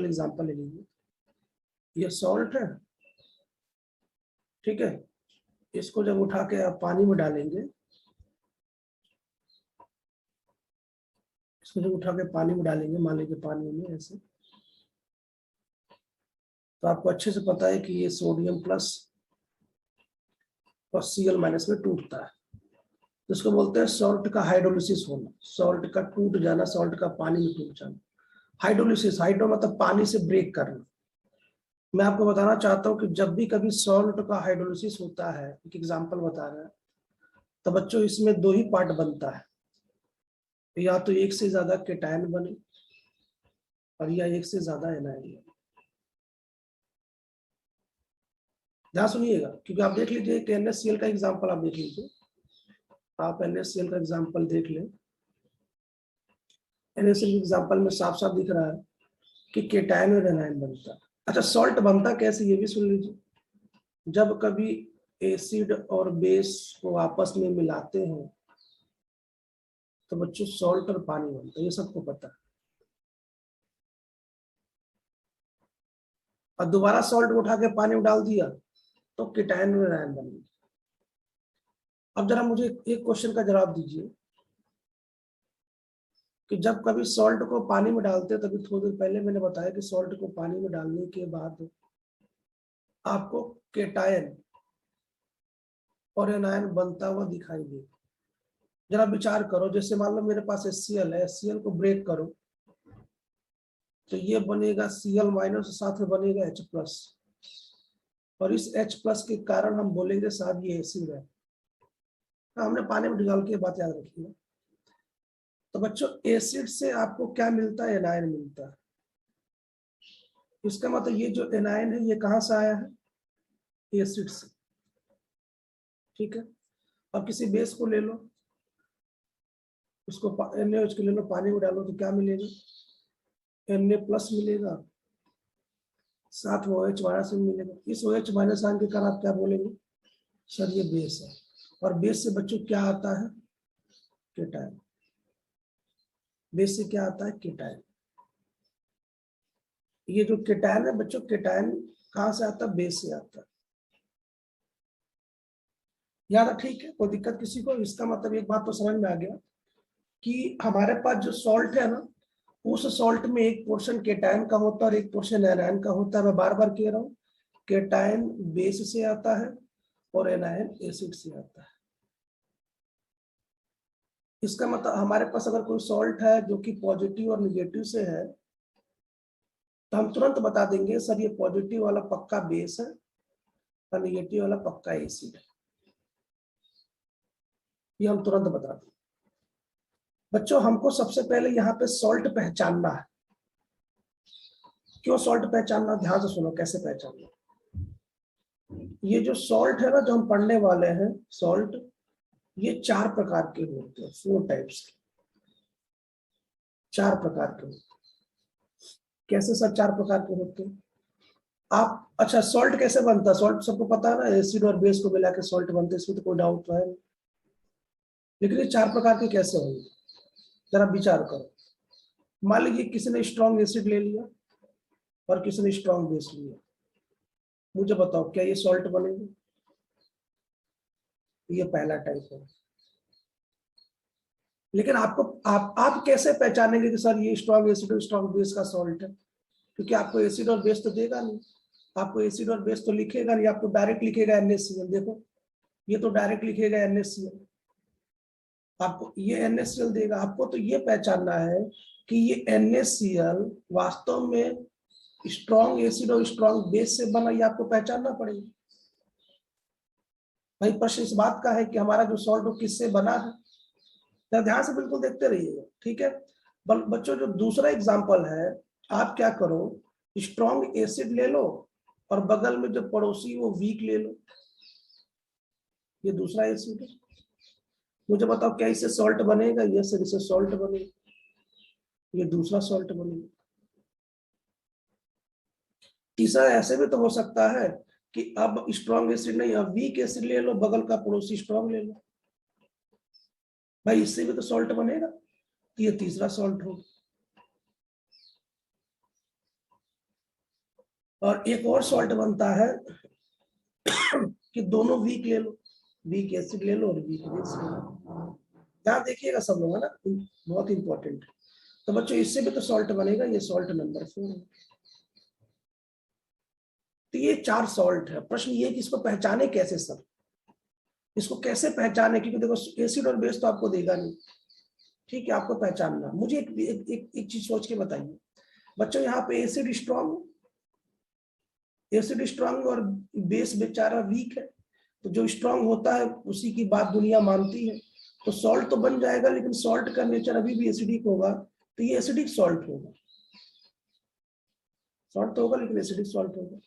Simple example ले लीजिए, ये सॉल्ट है, ठीक है। इसको जब उठा के आप पानी में डालेंगे, इसको जब उठा के पानी में डालेंगे, मान लीजिए पानी में ऐसे, तो आपको अच्छे से पता है कि ये सोडियम प्लस और Cl माइनस में टूटता है, जिसको बोलते हैं सॉल्ट का हाइड्रोलिसिस होना, सॉल्ट का टूट जाना, सॉल्ट का पानी में टूट जाना। हाइड्रोलिसिस, हाइड्रो मतलब पानी से ब्रेक करना। मैं आपको बताना चाहता हूं कि जब भी कभी सॉल्ट का हाइड्रोलिसिस होता है, एक एग्जांपल बता रहा है, तो बच्चों इसमें दो ही पार्ट बनता है, या तो एक से ज्यादा केटायन बने और या एक से ज्यादा एनायन बने। ध्यान सुनिएगा, क्योंकि आप देख लीजिए कि NaCl का एग्जांपल आप देख लीजिए, आप NaCl का एग्जांपल देख लें। NaCl के एग्जांपल में साफ साफ दिख रहा है कि केटायन और एनायन बनता है। अच्छा, सॉल्ट बनता कैसे ये भी सुन लीजिए। जब कभी एसिड और बेस को आपस में मिलाते हैं तो बच्चों सॉल्ट और पानी बनता है, ये सबको पता है। और दोबारा सॉल्ट उठा के पानी में डाल दिया तो केटायन और एनायन बन गया। अब जरा मुझे एक क्वेश्चन का जवाब दीजिए कि जब कभी सॉल्ट को पानी में डालते हैं, तभी थोड़ी देर पहले मैंने बताया कि सॉल्ट को पानी में डालने के बाद आपको केटायन और एनायन बनता हुआ दिखाई दे। जरा विचार करो, जैसे मान लो मेरे पास HCl है, HCl को ब्रेक करो तो ये बनेगा Cl माइनस, साथ में बनेगा H+, और इस H+ के कारण हम बोलेंगे साहब ये एसिड है। हमने पानी में डाल के बात याद रखी है। तो बच्चों एसिड से आपको क्या मिलता है? एनायन मिलता है। इसका मतलब ये जो एनायन है ये कहां से आया है? एसिड से, ठीक है। अब किसी बेस को ले लो, उसको NaOH को ले लो, पानी में डालो तो क्या मिलेगा? Na+ मिलेगा, साथ में OH माइनस मिलेगा। इस OH माइनस आने के कारण आप क्या बोलेंगे? सर ये बेस है। और बेस से बच्चों क्या आता है? केटायन। बेस से क्या आता है? केटायन। ये जो केटायन है बच्चों, केटायन कहां से आता है? बेस से आता है। याद, ठीक है, कोई दिक्कत किसी को? इसका मतलब एक बात तो समझ में आ गया कि हमारे पास जो सॉल्ट है ना, उस सॉल्ट में एक पोर्शन केटायन का होता है और एक पोर्शन एनायन का होता है। मैं बार बार कह रहा हूँ, केटायन बेस से आता है और एनायन एसिड से आता है। इसका मतलब हमारे पास अगर कोई सॉल्ट है जो कि पॉजिटिव और निगेटिव से है, तो हम तुरंत बता देंगे सर ये पॉजिटिव वाला पक्का बेस है और निगेटिव वाला पक्का एसिड है। ये हम तुरंत बता देंगे। बच्चों हमको सबसे पहले यहाँ पे सॉल्ट पहचानना है। क्यों सॉल्ट पहचानना? ध्यान से सुनो कैसे पहचानना। ये जो सॉल्ट है ना, जो हम पढ़ने वाले हैं सॉल्ट, ये 4 प्रकार के होते हैं, 4 टाइप्स के, 4 प्रकार के होते हैं। कैसे सर 4 प्रकार के होते हैं? आप, अच्छा सॉल्ट कैसे बनता है? सॉल्ट सबको पता है ना, एसिड और बेस को मिला के सॉल्ट बनते हैं, इसमें तो कोई डाउट तो है नहीं। लेकिन ये 4 प्रकार के कैसे होंगे? जरा विचार करो। मान लीजिए किसी ने स्ट्रॉन्ग एसिड ले लिया और किसी ने स्ट्रॉन्ग बेस लिया, मुझे बताओ क्या ये सॉल्ट बनेगा? ये पहला टाइप है। लेकिन आपको आप कैसे पहचानेंगे कि सर ये स्ट्रॉन्ग एसिड और स्ट्रॉन्ग बेस का सॉल्ट है? क्योंकि आपको एसिड और बेस तो देगा नहीं, आपको एसिड और बेस तो लिखेगा नहीं, आपको डायरेक्ट लिखेगा NaCl। देखो ये तो डायरेक्ट लिखेगा NaCl, आपको ये NaCl देगा। आपको तो ये पहचानना है कि ये NaCl वास्तव में स्ट्रॉन्ग एसिड और स्ट्रॉन्ग बेस से बना, ये आपको पहचानना पड़ेगा। भाई प्रश्न इस बात का है कि हमारा जो सॉल्ट वो किससे बना है। तो ध्यान से बिल्कुल देखते रहिएगा, ठीक है। बच्चों जो दूसरा एग्जांपल है, आप क्या करो, स्ट्रॉन्ग एसिड ले लो और बगल में जो पड़ोसी वो वीक ले लो। ये दूसरा एसिड है। मुझे बताओ क्या इससे सॉल्ट बनेगा? ये सर इससे सॉल्ट बनेगा। ये दूसरा सॉल्ट बनेगा। तीसरा ऐसे भी तो हो सकता है कि अब स्ट्रॉन्ग एसिड नहीं, अब वीक एसिड ले लो, बगल का पड़ोसी स्ट्रॉन्ग ले लो, भाई इससे भी तो सॉल्ट बनेगा। ये तीसरा सॉल्ट होगा। और एक और सॉल्ट बनता है कि दोनों वीक ले लो, वीक एसिड ले लो और वीक बेस ले लो। ध्यान देखिएगा सब लोग, है ना, बहुत इंपॉर्टेंट। तो बच्चों इससे भी तो सॉल्ट बनेगा, ये सॉल्ट नंबर 4 है। तो ये 4 सॉल्ट है। प्रश्न ये कि इसको पहचाने कैसे सर, इसको कैसे पहचाने, क्योंकि देखो एसिड और बेस तो आपको देगा नहीं, ठीक है, आपको पहचानना। मुझे एक चीज सोच के बताइए बच्चों, यहाँ पे एसिड स्ट्रांग और बेस बेचारा वीक है, तो जो स्ट्रांग होता है उसी की बात दुनिया मानती है, तो सॉल्ट तो बन जाएगा, लेकिन सॉल्ट का नेचर अभी भी एसिडिक होगा, तो ये एसिडिक सॉल्ट होगा। सॉल्ट तो होगा लेकिन एसिडिक सॉल्ट होगा।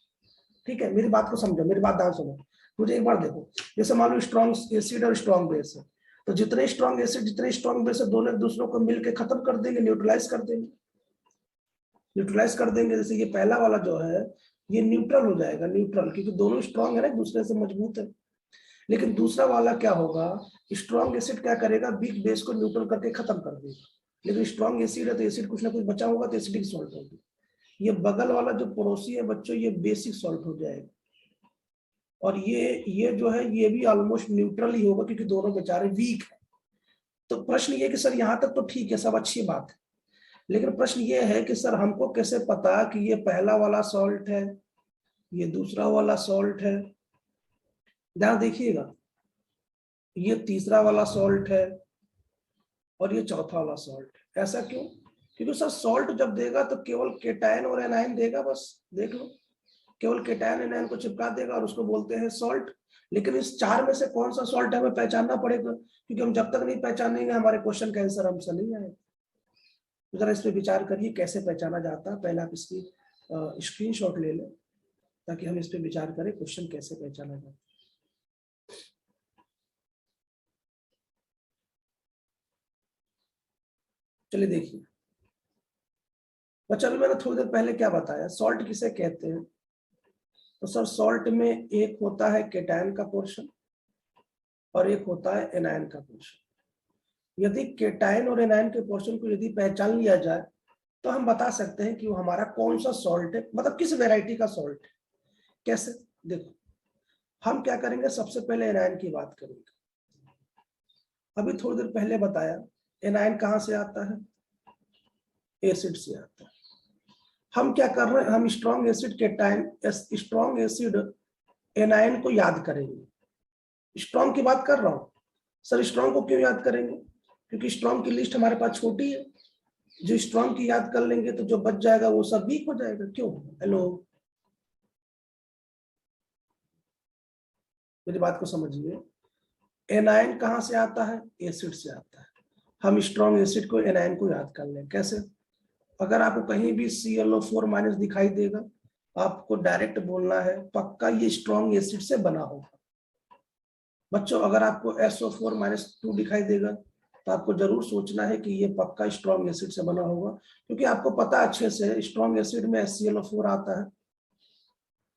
ठीक है, मेरी बात को समझो, मेरी बात ध्यान सुनो। मुझे एक बार देखो, जैसे मान लो स्ट्रॉन्ग एसिड और स्ट्रॉन्ग बेस है, तो जितने स्ट्रॉन्ग एसिड जितने स्ट्रॉन्ग बेस है, दोनों एक दूसरों को मिलकर खत्म कर देंगे, न्यूट्रलाइज कर देंगे। न्यूट्रलाइज कर देंगे, जैसे ये पहला वाला जो है ये न्यूट्रल हो जाएगा, न्यूट्रल, क्योंकि दोनों स्ट्रॉन्ग है ना, एक दूसरे से मजबूत है। लेकिन दूसरा वाला क्या होगा, स्ट्रॉन्ग एसिड क्या करेगा, वीक बेस को न्यूट्रल करके खत्म कर देगा। लेकिन स्ट्रॉन्ग एसिड है तो एसिड कुछ ना कुछ बचा होगा, तो एसिडिक सॉल्ट होगी। ये बगल वाला जो पड़ोसी है बच्चों, ये बेसिक सॉल्ट हो जाएगा। और ये जो है ये भी ऑलमोस्ट न्यूट्रल ही होगा, क्योंकि दोनों बेचारे वीक है। तो प्रश्न ये कि सर यहाँ तक तो ठीक है, सब अच्छी बात है, लेकिन प्रश्न ये है कि सर हमको कैसे पता कि ये पहला वाला सॉल्ट है, ये दूसरा वाला सॉल्ट है। ध्यान देखिएगा, ये तीसरा वाला सॉल्ट है और ये चौथा वाला सॉल्ट है। ऐसा क्यों? क्योंकि सर सॉल्ट जब देगा तो केवल केटायन और एनायन देगा, बस देख लो, केवल केटायन एनायन को चिपका देगा और उसको बोलते हैं सॉल्ट। लेकिन इस 4 में से कौन सा सॉल्ट है हमें पहचानना पड़ेगा, क्योंकि हम जब तक नहीं पहचानेंगे हमारे क्वेश्चन का आंसर हमसे नहीं आएगा। तो जरा इस पे विचार करिए कैसे पहचाना जाता है। पहले आप इसकी स्क्रीनशॉट ले लें ताकि हम इस पे विचार करें क्वेश्चन कैसे पहचाना जाता है। चलिए देखिए बच्चा, अभी मैंने थोड़ी देर पहले क्या बताया, सॉल्ट किसे कहते हैं। तो सर सॉल्ट में एक होता है केटायन का पोर्शन और एक होता है एनायन का पोर्शन। यदि केटायन और एनायन के पोर्शन को यदि पहचान लिया जाए तो हम बता सकते हैं कि वो हमारा कौन सा सॉल्ट है, मतलब किस वेराइटी का सॉल्ट है। कैसे? देखो, हम क्या करेंगे, सबसे पहले एनायन की बात करेंगे। अभी थोड़ी देर पहले बताया एनायन कहां से आता है, एसिड से आता है। हम क्या कर रहे हैं, हम strong acid cation strong acid anion को याद करेंगे। स्ट्रॉन्ग की बात कर रहा हूं सर, स्ट्रॉन्ग को क्यों याद करेंगे, क्योंकि स्ट्रॉन्ग की लिस्ट हमारे पास छोटी है। जो स्ट्रॉन्ग की याद कर लेंगे तो जो बच जाएगा वो सब वीक हो जाएगा। क्यों? हेलो, मेरी बात को समझिए। एनायन कहां से आता है, एसिड से आता है। हम स्ट्रॉन्ग एसिड को एनायन को याद कर लें। कैसे? अगर आपको कहीं भी ClO4 माइनस दिखाई देगा, आपको डायरेक्ट बोलना है पक्का ये स्ट्रॉन्ग एसिड से बना होगा। बच्चों अगर आपको SO4 माइनस 2 दिखाई देगा तो आपको जरूर सोचना है कि ये पक्का स्ट्रॉन्ग एसिड से बना होगा, क्योंकि आपको पता अच्छे से स्ट्रॉन्ग एसिड में HClO4 आता है,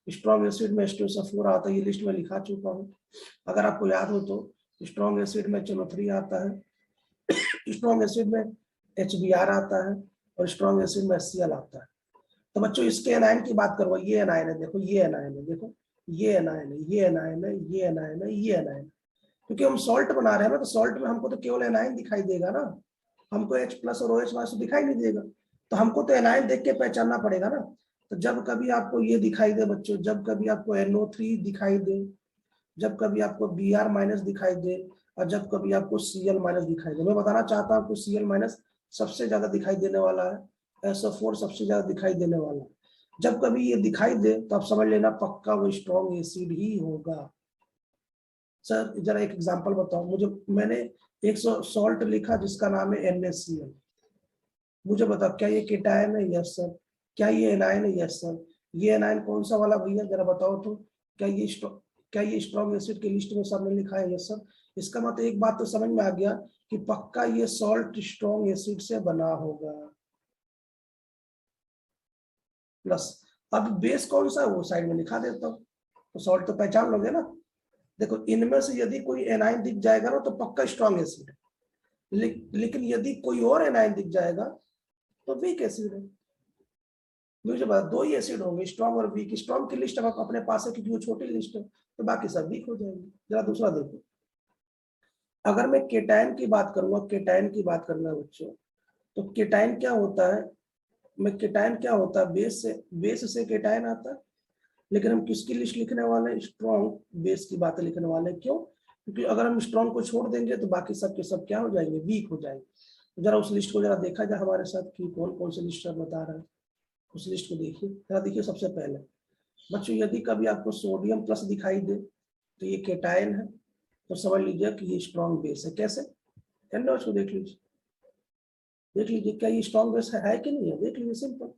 स्ट्रॉन्ग एसिड में H2SO4 आता है, ये लिस्ट में लिखा चुका हूँ। अगर आपको याद हो तो स्ट्रॉन्ग एसिड में HNO3 आता है, स्ट्रॉन्ग एसिड में HBr आता है और स्ट्रॉन्ग एसिड में HCl आता है। तो बच्चों इसके एनायन की बात करो, ये एनायन है, देखो ये एनायन है, देखो ये एनायन है, ये एनायन है, ये एनायन है, ये एनायन है। क्योंकि हम सॉल्ट बना रहे हैं ना, तो सॉल्ट में हमको तो केवल एनायन दिखाई देगा ना, हमको H+ और OH- दिखाई नहीं देगा, तो हमको तो एनायन देख के पहचानना पड़ेगा ना। तो जब कभी आपको ये दिखाई दे बच्चों, जब कभी आपको NO3 दिखाई दे, जब कभी आपको Br- दिखाई दे और जब कभी आपको Cl- दिखाई दे, मैं बताना चाहता हूँ आपको Cl- सबसे ज्यादा दिखाई देने वाला है, SO4 सबसे ज्यादा दिखाई देने वाला है। जब कभी ये दिखाई दे तो आप समझ लेना पक्का वो स्ट्रॉन्ग एसिड ही होगा। सर जरा एक एग्जांपल बताओ मुझे, मैंने एक सॉल्ट लिखा जिसका नाम है NaCl, मुझे बताओ क्या ये केटायन है? Yes sir. क्या ये एनायन है? Yes sir. ये एनायन कौन सा वाला भैया, जरा बताओ तो। क्या ये स्ट्रॉन्ग एसिड की लिस्ट में सबने लिखा है? Yes sir. इसका मतलब एक बात तो समझ में आ गया कि पक्का ये सॉल्ट स्ट्रॉन्ग एसिड से बना होगा। प्लस अब बेस कौन सा है वो साइड में लिखा देता हूँ, तो सॉल्ट तो पहचान लोगे ना। देखो इनमें से यदि कोई एनायन दिख जाएगा ना तो पक्का स्ट्रॉन्ग एसिड है, लेकिन यदि कोई और एनायन दिख जाएगा तो वीक एसिड है। मुझे बता, दो ही एसिड होंगे, स्ट्रॉन्ग और वीक। स्ट्रॉन्ग की लिस्ट अब अपने पास है क्योंकि वो छोटी लिस्ट है, तो बाकी सब वीक हो जाएंगे। जरा दूसरा देखो, अगर मैं केटायन की बात करूंगा, केटायन की बात करना बच्चों, तो केटायन क्या होता है, मैं केटायन क्या होता है, बेस से केटायन आता है। लेकिन हम किसकी लिस्ट लिखने वाले हैं, स्ट्रॉन्ग बेस की बातें लिखने वाले हैं। क्यों? क्योंकि अगर हम स्ट्रॉन्ग को छोड़ देंगे तो बाकी सब के सब क्या हो जाएंगे, वीक हो जाएंगे। तो जरा उस लिस्ट को जरा देखा जाए हमारे साथ कि कौन कौन सी लिस्ट बता रहा है। उस लिस्ट को देखिए, जरा देखिए। सबसे पहले बच्चों, यदि कभी आपको सोडियम प्लस दिखाई दे तो ये केटायन है, तो समझ लीजिए कि ये स्ट्रॉन्ग बेस है। कैसे? उसको देख लीजिए, देख लीजिए क्या ये स्ट्रॉन्ग बेस है कि नहीं है, देख लीजिए, सिंपल।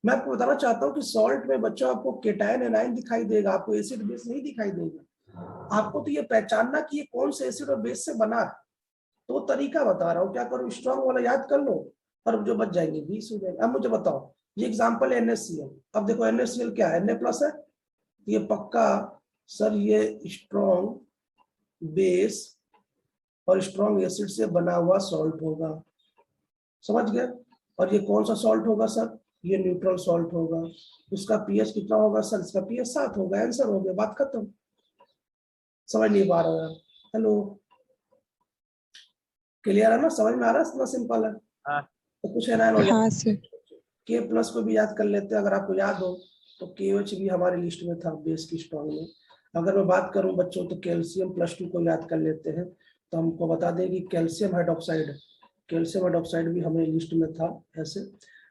मैं आपको बताना चाहता हूँ कि सॉल्ट में बच्चों आपको केटायन एनायन दिखाई देगा, आपको एसिड बेस नहीं दिखाई देगा। आपको तो ये पहचानना कि ये कौन से एसिड और बेस से बना है, तो तरीका बता रहा हूँ। क्या करो, स्ट्रॉन्ग वाला याद कर लो और जो बच जाएंगे 20 हो जाएंगे। अब मुझे बताओ, ये एग्जांपल है NaCl। अब देखो NaCl क्या है, Na प्लस है, ये पक्का सर ये स्ट्रॉन्ग बेस और स्ट्रॉन्ग एसिड से बना हुआ सॉल्ट होगा। समझ गए? और ये कौन सा सॉल्ट होगा सर, ये न्यूट्रल सॉल्ट होगा। उसका पीएच कितना होगा सर, इसका पीएच 7 होगा। आंसर हो गया, बात खत्म। समझ नहीं पा रहा है? हेलो, क्लियर है ना, समझ में आ रहा है? इतना सिंपल है। तो कुछ है ना, हाँ सर। के प्लस को भी याद कर लेते हैं, अगर आपको याद हो तो KOH भी हमारी लिस्ट में था बेस की स्ट्रॉन्ग में। अगर मैं बात करूं बच्चों तो कैल्शियम +2 को याद कर लेते हैं, तो हमको बता दें कि कैल्शियम हाइड्रोक्साइड भी हमें लिस्ट में था ऐसे।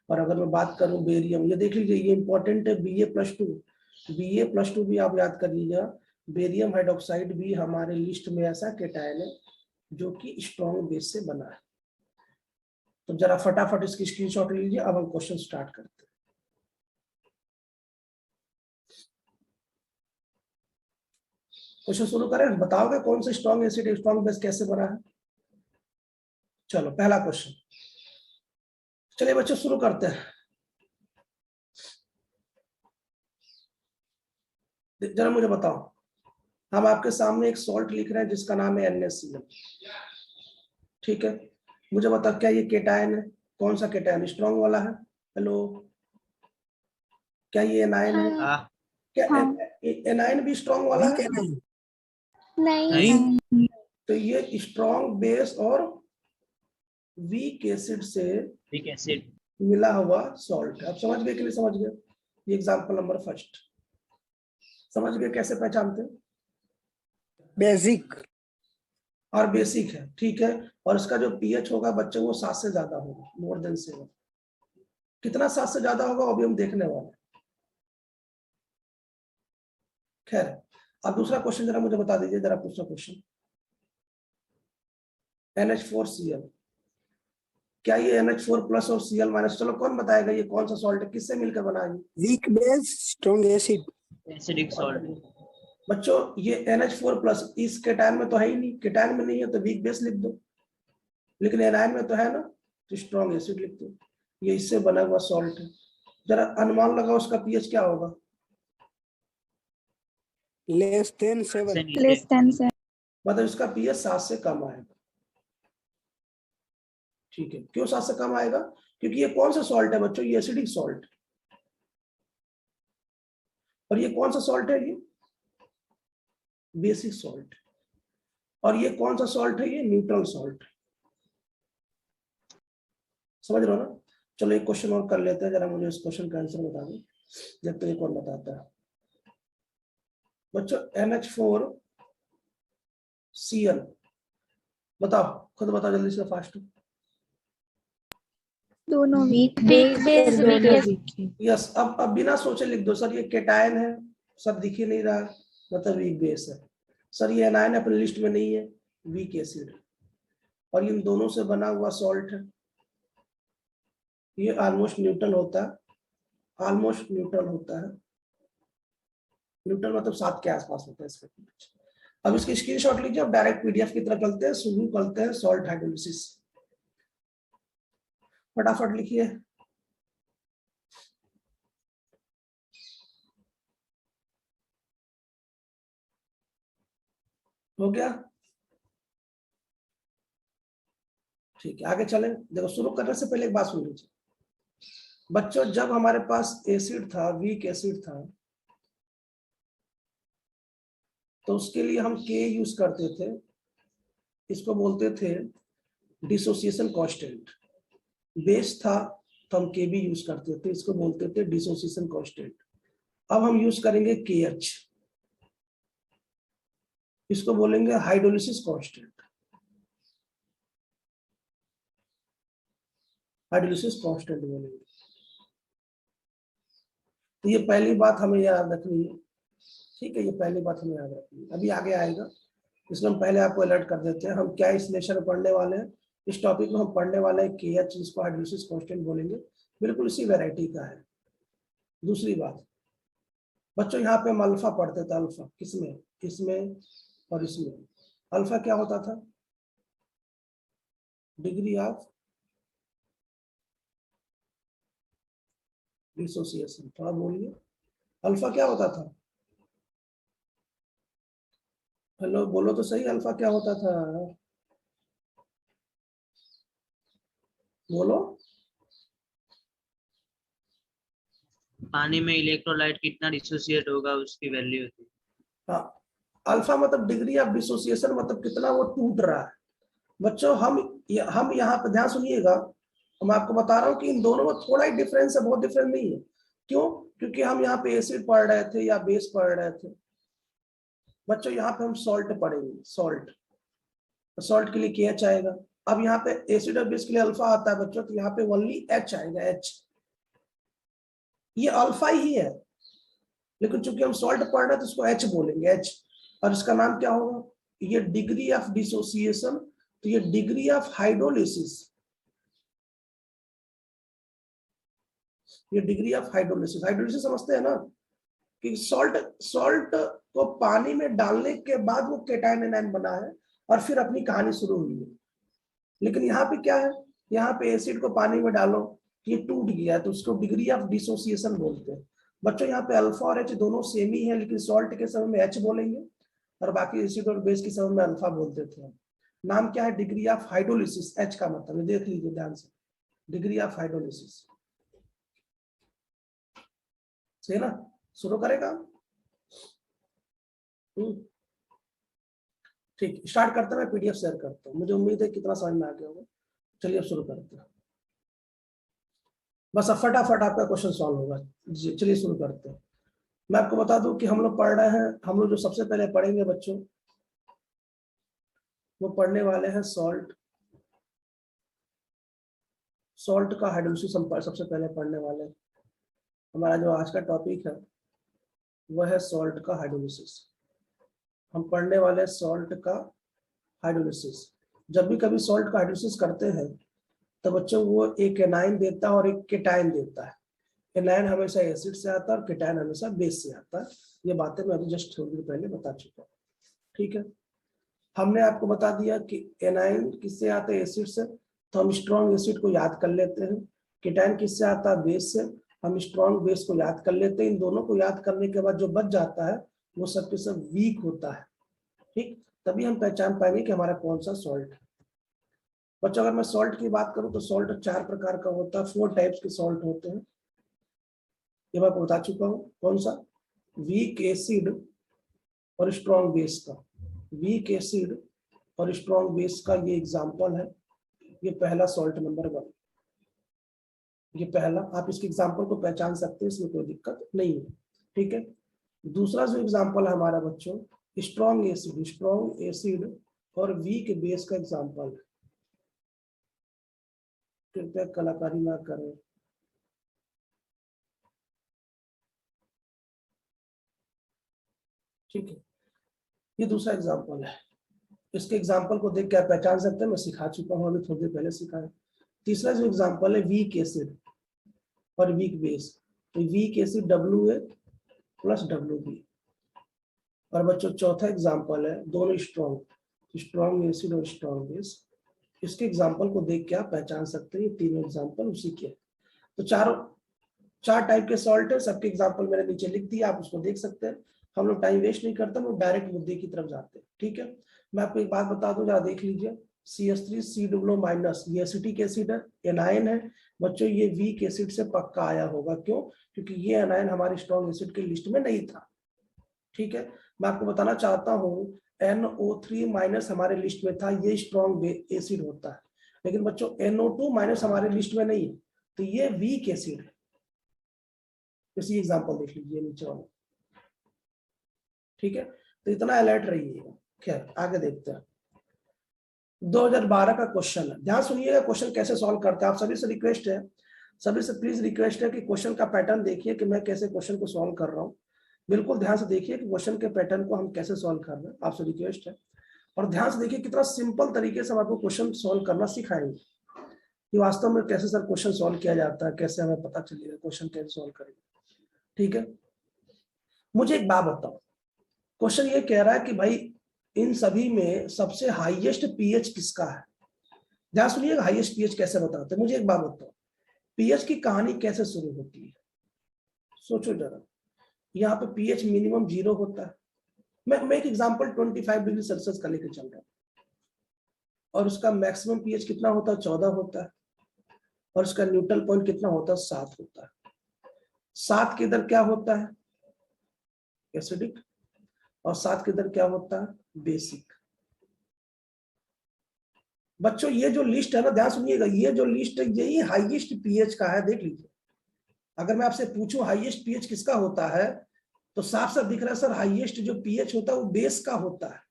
और अगर मैं बात करूं बेरियम, ये देख लीजिए, ये इंपॉर्टेंट है, Ba+2 भी आप याद कर लीजिएगा। बेरियम हाइड्रोक्साइड भी हमारे लिस्ट में ऐसा केटायन है जो कि स्ट्रॉन्ग बेस से बना है। तो जरा फटाफट इसकी स्क्रीनशॉट लीजिए। अब हम क्वेश्चन स्टार्ट करते हैं। क्वेश्चन शुरू करें, बताओगे कौन सा स्ट्रॉन्ग एसिड स्ट्रॉन्ग बेस कैसे बना है? चलो पहला क्वेश्चन, चलिए बच्चों शुरू करते हैं। जरा मुझे बताओ, हम आपके सामने एक सॉल्ट लिख रहे हैं जिसका नाम है NaCl। ठीक है, मुझे बताओ क्या ये केटायन है? कौन सा केटायन, स्ट्रॉन्ग वाला है? हेलो, क्या ये एनायन है? क्या एनायन भी स्ट्रॉन्ग वाला है? नहीं। तो ये स्ट्रॉन्ग बेस और वीक एसिड से मिला हुआ सॉल्ट है। अब समझ गए कि नहीं समझ गए? ये एग्जांपल नंबर फर्स्ट, समझ गए कैसे पहचानते हैं? बेसिक और बेसिक है, ठीक है। और इसका जो पीएच होगा बच्चों वो 7 से ज्यादा होगा, मोर देन 7। कितना 7 से ज्यादा होगा वो भी हम देखने वाले हैं। खैर, अब दूसरा क्वेश्चन जरा मुझे बता दीजिए, जरा दूसरा क्वेश्चन, NH4Cl। क्या ये NH4+ और Cl-, चलो कौन बताएगा ये कौन सा सॉल्ट है, किससे मिलकर बना है? Weak base strong acid acidic salt. बच्चों ये NH4+ इस केटायन में तो है ही नहीं, केटायन में नहीं है तो वीक बेस लिख दो, लेकिन एनायन में तो है ना, तो स्ट्रॉन्ग एसिड लिख दो। ये इससे बना हुआ सॉल्ट है। जरा अनुमान लगाओ उसका पीएच क्या होगा? Less than 7। मतलब इसका पीएच 7 से कम आएगा। ठीक है, क्यों 7 से कम आएगा? क्योंकि ये कौन सा सॉल्ट है बच्चों, ये एसिडिक सॉल्ट। और ये कौन सा सॉल्ट है, ये बेसिक सॉल्ट। और ये कौन सा सॉल्ट है, ये न्यूट्रल सॉल्ट। समझ रहे हो ना? चलो एक क्वेश्चन और कर लेते हैं, जरा मुझे इस क्वेश्चन का आंसर बता दो जब तक एक और बताता है। बच्चों NH4Cl, बताओ, खुद बताओ जल्दी से, फास्ट। दोनों वीक बेस। यस, अब बिना सोचे लिख दो, सर ये केटायन है, सर दिख ही नहीं रहा, मतलब वीक बेस है। सर ये एनायन अपनी लिस्ट में नहीं है, वीक एसिड। और इन दोनों से बना हुआ सॉल्ट है, ये ऑलमोस्ट न्यूट्रल होता है, ऑलमोस्ट न्यूट्रल होता है। न्यूट्रल मतलब 7 के आसपास होता है इसका। अब इसकी स्क्रीनशॉट लीजिए, अब डायरेक्ट PDF की तरफ चलते हैं, शुरू करते हैं सॉल्ट हाइड्रोलिसिस। फटाफट लिखिए। हो गया? ठीक है, आगे चलें। देखो, शुरू करने से पहले एक बात सुन लीजिए। बच्चों जब हमारे पास एसिड था, वीक एसिड था, तो उसके लिए हम के यूज करते थे, इसको बोलते थे डिसोसिएशन कांस्टेंट। बेस था तो हम के भी यूज करते थे, इसको बोलते थे डिसोसिएशन कांस्टेंट। अब हम यूज करेंगे के एच, इसको बोलेंगे हाइड्रोलिसिस कांस्टेंट। हाइड्रोलिसिस कांस्टेंट बोलेंगे। तो ये पहली बात हमें याद रखनी है, ठीक है, ये पहली बात हमें याद रखनी है। अभी आगे आएगा, इसमें हम पहले आपको अलर्ट कर देते हैं हम क्या इस लेक्चर में पढ़ने वाले हैं। इस टॉपिक में हम पढ़ने वाले हैं के एच, जिसको हाइड्रोलिसिस कांस्टेंट बोलेंगे, बिल्कुल इसी वैरायटी का है। दूसरी बात बच्चों, यहाँ पे हम अल्फा पढ़ते थे, अल्फा किसमें, इसमें और इसमें। अल्फा क्या होता था, डिग्री ऑफ डिसोसिएशन। थोड़ा बोलिए, अल्फा क्या होता था, हेलो बोलो तो सही, अल्फा क्या होता था, बोलो। पानी में इलेक्ट्रोलाइट कितना डिसोसिएट होगा उसकी वैल्यू होती है। हाँ, अल्फा मतलब डिग्री ऑफ डिसोसिएशन, मतलब कितना वो टूट रहा है। बच्चों हम यहाँ पे ध्यान सुनिएगा, मैं आपको बता रहा हूँ कि इन दोनों में थोड़ा ही डिफरेंस है, बहुत डिफरेंस नहीं है। क्यों, क्योंकि हम यहाँ पे एसिड पढ़ रहे थे या बेस पढ़ रहे थे। बच्चों यहाँ पे हम सॉल्ट पढ़ेंगे, सॉल्ट, सॉल्ट के लिए के एच आएगा। अब यहाँ पे एसिड और बेस के लिए अल्फा आता है बच्चों, तो यहाँ पे ओनली एच आएगा, एच। ये अल्फा ही है, लेकिन चूंकि हम सॉल्ट पढ़ रहे हैं तो इसको एच बोलेंगे, एच। और इसका नाम क्या होगा, ये डिग्री ऑफ डिसोसिएशन, तो ये डिग्री ऑफ हाइड्रोलिसिस, ये डिग्री ऑफ हाइड्रोलिसिस। हाइड्रोलिसिस समझते हैं ना, कि सॉल्ट सॉल्ट को पानी में डालने के बाद वो केटायन एनायन बना है और फिर अपनी कहानी शुरू हुई है। लेकिन यहाँ पे क्या है, यहाँ पे एसिड को पानी में डालो, ये टूट गया, तो उसको डिग्री ऑफ डिसोसिएशन बोलते हैं। बच्चों यहाँ पे अल्फा और एच दोनों सेम ही है, लेकिन सॉल्ट के समय में एच बोलेंगे और बाकी एसिड और बेस के समय में अल्फा बोलते थे। नाम क्या है, डिग्री ऑफ हाइड्रोलिसिस, एच का मतलब, देख लीजिए ध्यान से, डिग्री ऑफ हाइड्रोलिसिस। सही ना, शुरू करेगा। ठीक, स्टार्ट करते हैं, मैं पीडीएफ शेयर करता हूँ, मुझे उम्मीद है कितना समझ में आ गया होगा। चलिए अब शुरू करते हैं, बस अब फटाफट आपका क्वेश्चन सॉल्व होगा। चलिए शुरू करते हैं। मैं आपको बता दूं कि हम लोग पढ़ रहे हैं, हम लोग जो सबसे पहले पढ़ेंगे बच्चों, वो पढ़ने वाले हैं सॉल्ट। सॉल्ट का हाइड्रोलिसिस हम सबसे पहले पढ़ने वाले हैं। हमारा जो आज का टॉपिक है वह है सॉल्ट का हाइड्रोलिसिस। हम पढ़ने वाले सॉल्ट का हाइड्रोलिसिस। जब भी कभी सॉल्ट का हाइड्रोलिसिस करते हैं तो बच्चों वो एक एनाइन देता है और एक केटाइन देता है। एनाइन हमेशा एसिड से आता है और केटाइन हमेशा बेस से आता है। ये बातें मैं अभी जस्ट थोड़ी देर पहले बता चुका हूँ, ठीक है। हमने आपको बता दिया कि एनाइन किससे आता है, एसिड से, तो हम स्ट्रॉन्ग एसिड को याद कर लेते हैं। केटाइन किससे आता है, बेस से, हम स्ट्रॉन्ग बेस को याद कर लेते हैं। इन दोनों को याद करने के बाद जो बच जाता है वो सबके सब वीक होता है, ठीक। तभी हम पहचान पाएंगे कि हमारा कौन सा सॉल्ट है। बच्चों अगर मैं सॉल्ट की बात करूं तो सॉल्ट 4 प्रकार का होता है, 4 टाइप्स के सॉल्ट होते हैं। ये मैं आपको बता चुका हूं, कौन सा, वीक एसिड और स्ट्रॉन्ग बेस का। वीक एसिड और स्ट्रॉन्ग बेस का ये एग्जांपल है। ये पहला सॉल्ट नंबर 1, ये पहला, आप इसके एग्जांपल को पहचान सकते हैं, इसमें कोई दिक्कत नहीं है, ठीक है। दूसरा जो एग्जांपल है हमारा बच्चों, स्ट्रॉन्ग एसिड, स्ट्रॉन्ग एसिड और वीक बेस का एग्जांपल है। कृपया कलाकारी ना करें, ठीक है। ये दूसरा एग्जांपल है, इसके एग्जांपल को देख के आप पहचान सकते हैं, मैं सिखा चुका हूं, अभी थोड़ी देर पहले सिखाया। तीसरा जो एग्जांपल है वीक एसिड और वीक बेस, तो weak acid WA plus WB। और बच्चों चौथा एग्जांपल है दोनों स्ट्रॉन्ग, स्ट्रॉन्ग एसिड और स्ट्रॉन्ग बेस। इसके एग्जांपल को देख के आप पहचान सकते हैं, ये तीनों एग्जांपल उसी के। तो 4 टाइप के सॉल्ट है, सबके एग्जांपल मैंने नीचे लिख दिया, आप उसको देख सकते हैं। हम लोग टाइम वेस्ट नहीं करते, हम लोग डायरेक्ट मुद्दे की तरफ जाते हैं, ठीक है। मैं आपको एक बात बता दूं, जरा देख लीजिए, CH3 C डबल माइनस, ये एसिटिक एसिड है, एनायन है, बच्चों ये वीक एसिड से पक्का आया होगा, क्यों? क्योंकि ये एनायन हमारी स्ट्रॉन्ग एसिड की लिस्ट में नहीं था। ठीक है, मैं आपको बताना चाहता हूँ NO3- हमारे लिस्ट में था, ये स्ट्रॉन्ग एसिड होता है, लेकिन बच्चों NO2- हमारे लिस्ट में नहीं है, तो ये वीक एसिड है। इसी एग्जांपल देख लीजिए नीचे वाला। ठीक है, तो इतना अलर्ट रहिएगा। खैर आगे देखते हैं। 2012 का क्वेश्चन है, ध्यान सुनिएगा क्वेश्चन कैसे सॉल्व करते हैं। आप सभी से रिक्वेस्ट है, सभी से प्लीज रिक्वेस्ट है कि क्वेश्चन का पैटर्न देखिए कि मैं कैसे क्वेश्चन को सॉल्व कर रहा हूँ। बिल्कुल ध्यान से देखिए कि क्वेश्चन के पैटर्न को हम कैसे सॉल्व कर रहे हैं, आपसे रिक्वेस्ट है। और ध्यान से देखिए कितना सिंपल तरीके से हम आपको क्वेश्चन सॉल्व करना सिखाएंगे कि वास्तव में कैसे सर क्वेश्चन सॉल्व किया जाता है, कैसे हमें पता चलेगा क्वेश्चन कैसे सॉल्व करेंगे। ठीक है, मुझे एक बात बताओ, क्वेश्चन ये कह रहा है कि भाई इन सभी में सबसे हाईएस्ट पीएच किसका है। ध्यान सुनिएगा, हाईएस्ट पीएच कैसे बताते हैं। मुझे एक बात बताओ, पीएच की कहानी कैसे शुरू होती है? सोचो जरा, यहाँ पे पीएच मिनिमम 0 होता है। मैं एक एग्जांपल 25 डिग्री सेल्सियस का लेकर चल रहा हूँ, और उसका मैक्सिमम पीएच कितना होता है? 14 होता है, और उसका न्यूट्रल पॉइंट कितना होता है? 7 होता है। 7 के इधर क्या होता है? एसिडिक, और 7 के इधर क्या होता है? बेसिक। बच्चों ये जो लिस्ट है ना, ध्यान सुनिएगा, ये जो लिस्ट है यही हाईएस्ट पीएच का है। देख लीजिए, अगर मैं आपसे पूछूं हाईएस्ट पीएच किसका होता है, तो साफ साफ दिख रहा है सर, हाईएस्ट जो पीएच होता है वो बेस का होता है।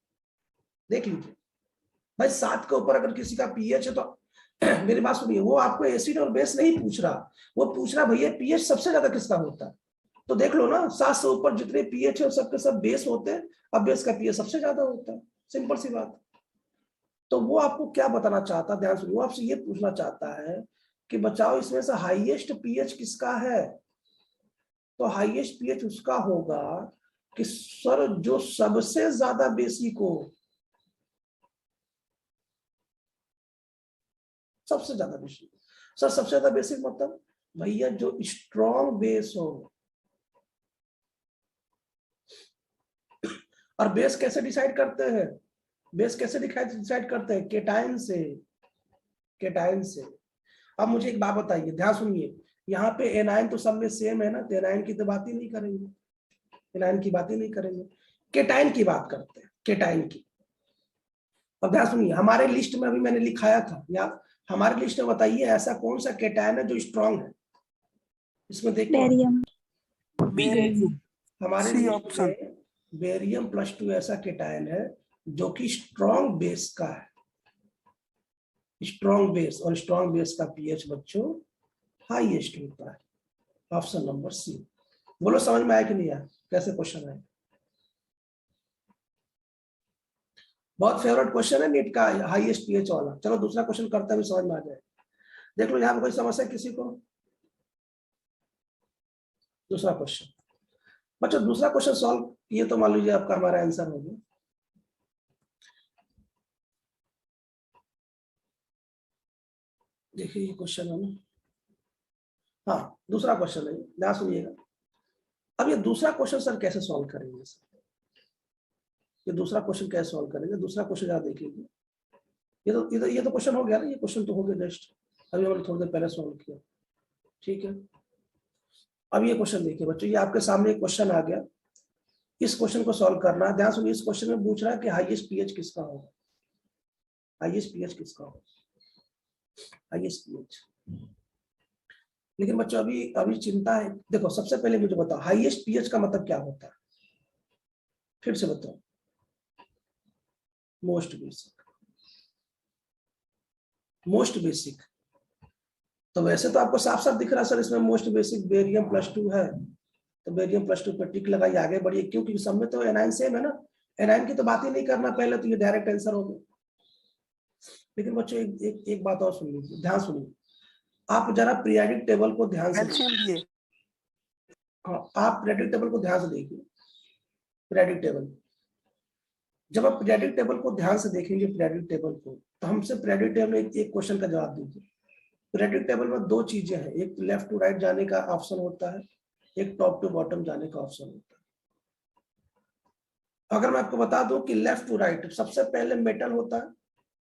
देख लीजिए भाई, 7 के ऊपर अगर किसी का पीएच है तो मेरी बात सुनिए, वो आपको एसिड और बेस नहीं पूछ रहा, वो पूछ रहा भैया पीएच सबसे ज्यादा किसका होता है। तो देख लो ना, 7 से ऊपर जितने पीएच है सबके सब बेस होते हैं, अब बेस का पीएच सबसे ज्यादा होता है। सिंपल सी बात। तो वो आपको क्या बताना चाहता है, ध्यान सुनिए, वो आपसे ये पूछना चाहता है कि बचाओ इसमें से हाईएस्ट पीएच किसका है। तो हाईएस्ट पीएच उसका होगा कि सर जो सबसे ज्यादा बेसिक हो, सबसे ज्यादा बेसिक। सर सबसे ज्यादा बेसिक मतलब भैया जो स्ट्रॉन्ग बेस हो। और बेस कैसे डिसाइड करते हैं? बेस कैसे डिसाइड करते हैं? केटाइन से, केटाइन से। अब मुझे एक बात बताइए, ध्यान सुनिए, यहाँ पे एनायन तो सब में सेम है ना, तो एनायन की तो बात ही नहीं करेंगे, एनायन की बात ही नहीं करेंगे, केटाइन की बात करते हैं, केटाइन की। अब ध्यान सुनिए, हमारे लिस्ट में अभी मैंने लिखाया था, या हमारे लिस्ट में बताइए ऐसा कौन सा केटाइन है जो स्ट्रॉन्ग है, इसमें देखिए बेरियम। बेरियम, हमारे सी लिस्ट ऑप्शन। में बेरियम +2 ऐसा केटाइन है जो कि स्ट्रॉन्ग बेस का है, स्ट्रॉन्ग बेस, और स्ट्रॉन्ग बेस का पीएच बच्चों हाईएस्ट होता है। Option number C. बोलो समझ में आया कि नहीं आया, कैसे क्वेश्चन है? बहुत फेवरेट क्वेश्चन है नीट का, हाईएस्ट पीएच वाला। चलो दूसरा क्वेश्चन करते हैं, समझ में आ जाए। देख लो यहाँ पे कोई समस्या किसी को? दूसरा क्वेश्चन बच्चों, दूसरा क्वेश्चन सॉल्व, ये तो मान लीजिए आपका हमारा आंसर हो गया। देखिए ये क्वेश्चन है ना, हाँ दूसरा क्वेश्चन है, ध्यान सुनिएगा। अब ये दूसरा क्वेश्चन सर कैसे सॉल्व करेंगे सर? ये दूसरा क्वेश्चन कैसे सॉल्व करेंगे? दूसरा क्वेश्चन जरा देख लीजिए। ये तो क्वेश्चन हो गया ना, ये क्वेश्चन तो हो गया जस्ट, अभी हमने थोड़ी देर पहले सॉल्व किया। ठीक है, अब ये क्वेश्चन देखिए बच्चों, ये आपके सामने एक क्वेश्चन आ गया, इस क्वेश्चन को सॉल्व करना है। ध्यान सुनिए, इस क्वेश्चन में पूछ रहा है कि हाईएस्ट पीएच किसका होगा, हाईएस्ट पीएच किसका होगा, हाईएस्ट पीएच। लेकिन बच्चों अभी अभी चिंता है, देखो सबसे पहले मुझे बताओ हाईएस्ट पीएच का मतलब क्या होता है, फिर से बताओ। Most basic, most basic. तो वैसे तो आपको साफ साफ दिख रहा है सर, इसमें मोस्ट बेसिक बेरियम +2 है, तो बेरियम +2 पर टिक लगाइए, आगे बढ़िए, क्योंकि सब में तो एनायन सेम है ना, एनायन की तो बात ही नहीं करना पहले, तो ये डायरेक्ट आंसर हो गया। लेकिन बच्चों एक बात और सुन लीजिए, ध्यान सुनिए, आप जरा पीरियोडिक टेबल को ध्यान से कैल्शियम भी है। हाँ, आप पीरियोडिक टेबल को ध्यान से देखिए। पीरियोडिक टेबल, जब आप पीरियोडिक टेबल को ध्यान से देखेंगे, पीरियोडिक टेबल को, तो हमसे पीरियोडिक टेबल में एक क्वेश्चन का जवाब दीजिए। पीरियोडिक टेबल में 2 चीजें हैं, एक लेफ्ट टू राइट जाने का ऑप्शन होता है, एक टॉप टू बॉटम जाने का ऑप्शन होता है। अगर मैं आपको बता दूं कि लेफ्ट टू राइट सबसे पहले मेटल होता है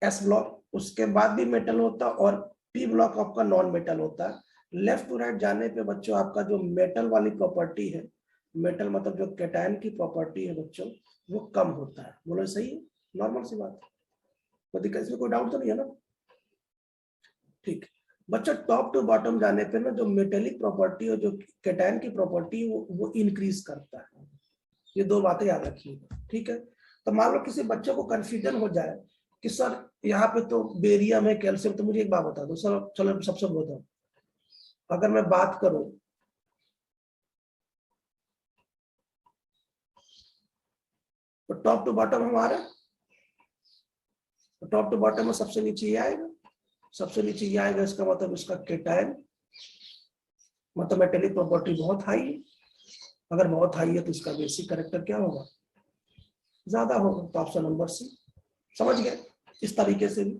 S ब्लॉक, उसके बाद भी मेटल होता है, और पी ब्लॉक आपका नॉन मेटल होता है। लेफ्ट टू राइट जाने पे बच्चों आपका जो मेटल वाली प्रॉपर्टी है, मेटल मतलब जो कैटायन की प्रॉपर्टी है बच्चों, वो कम होता है। बोलो सही है, नॉर्मल सी बात है, कोई दिक्कत इसमें कोई डाउट तो नहीं है ना? ठीक बच्चों, टॉप टू बॉटम जाने पे ना जो मेटेलिक प्रॉपर्टी और जो कैटायन की प्रॉपर्टी वो इंक्रीज करता है। ये दो बातें याद रखिएगा, ठीक है? तो मान लो किसी बच्चे को कंफ्यूजन हो जाए कि सर यहाँ पे तो बेरियम है, कैल्शियम, तो मुझे एक बात बता दो सर, चलो सबसे बताओ, अगर मैं बात करूं तो टॉप टू बॉटम हमारा, तो टॉप टू बॉटम में सबसे नीचे ये आएगा, सबसे नीचे ये आएगा, इसका मतलब इसका कैटायन मतलब मेटेलिक प्रॉपर्टी बहुत हाई है। अगर बहुत हाई है तो इसका बेसिक कैरेक्टर क्या होगा? ज्यादा होगा। तो ऑप्शन नंबर सी। समझ गए? इस तरीके से भी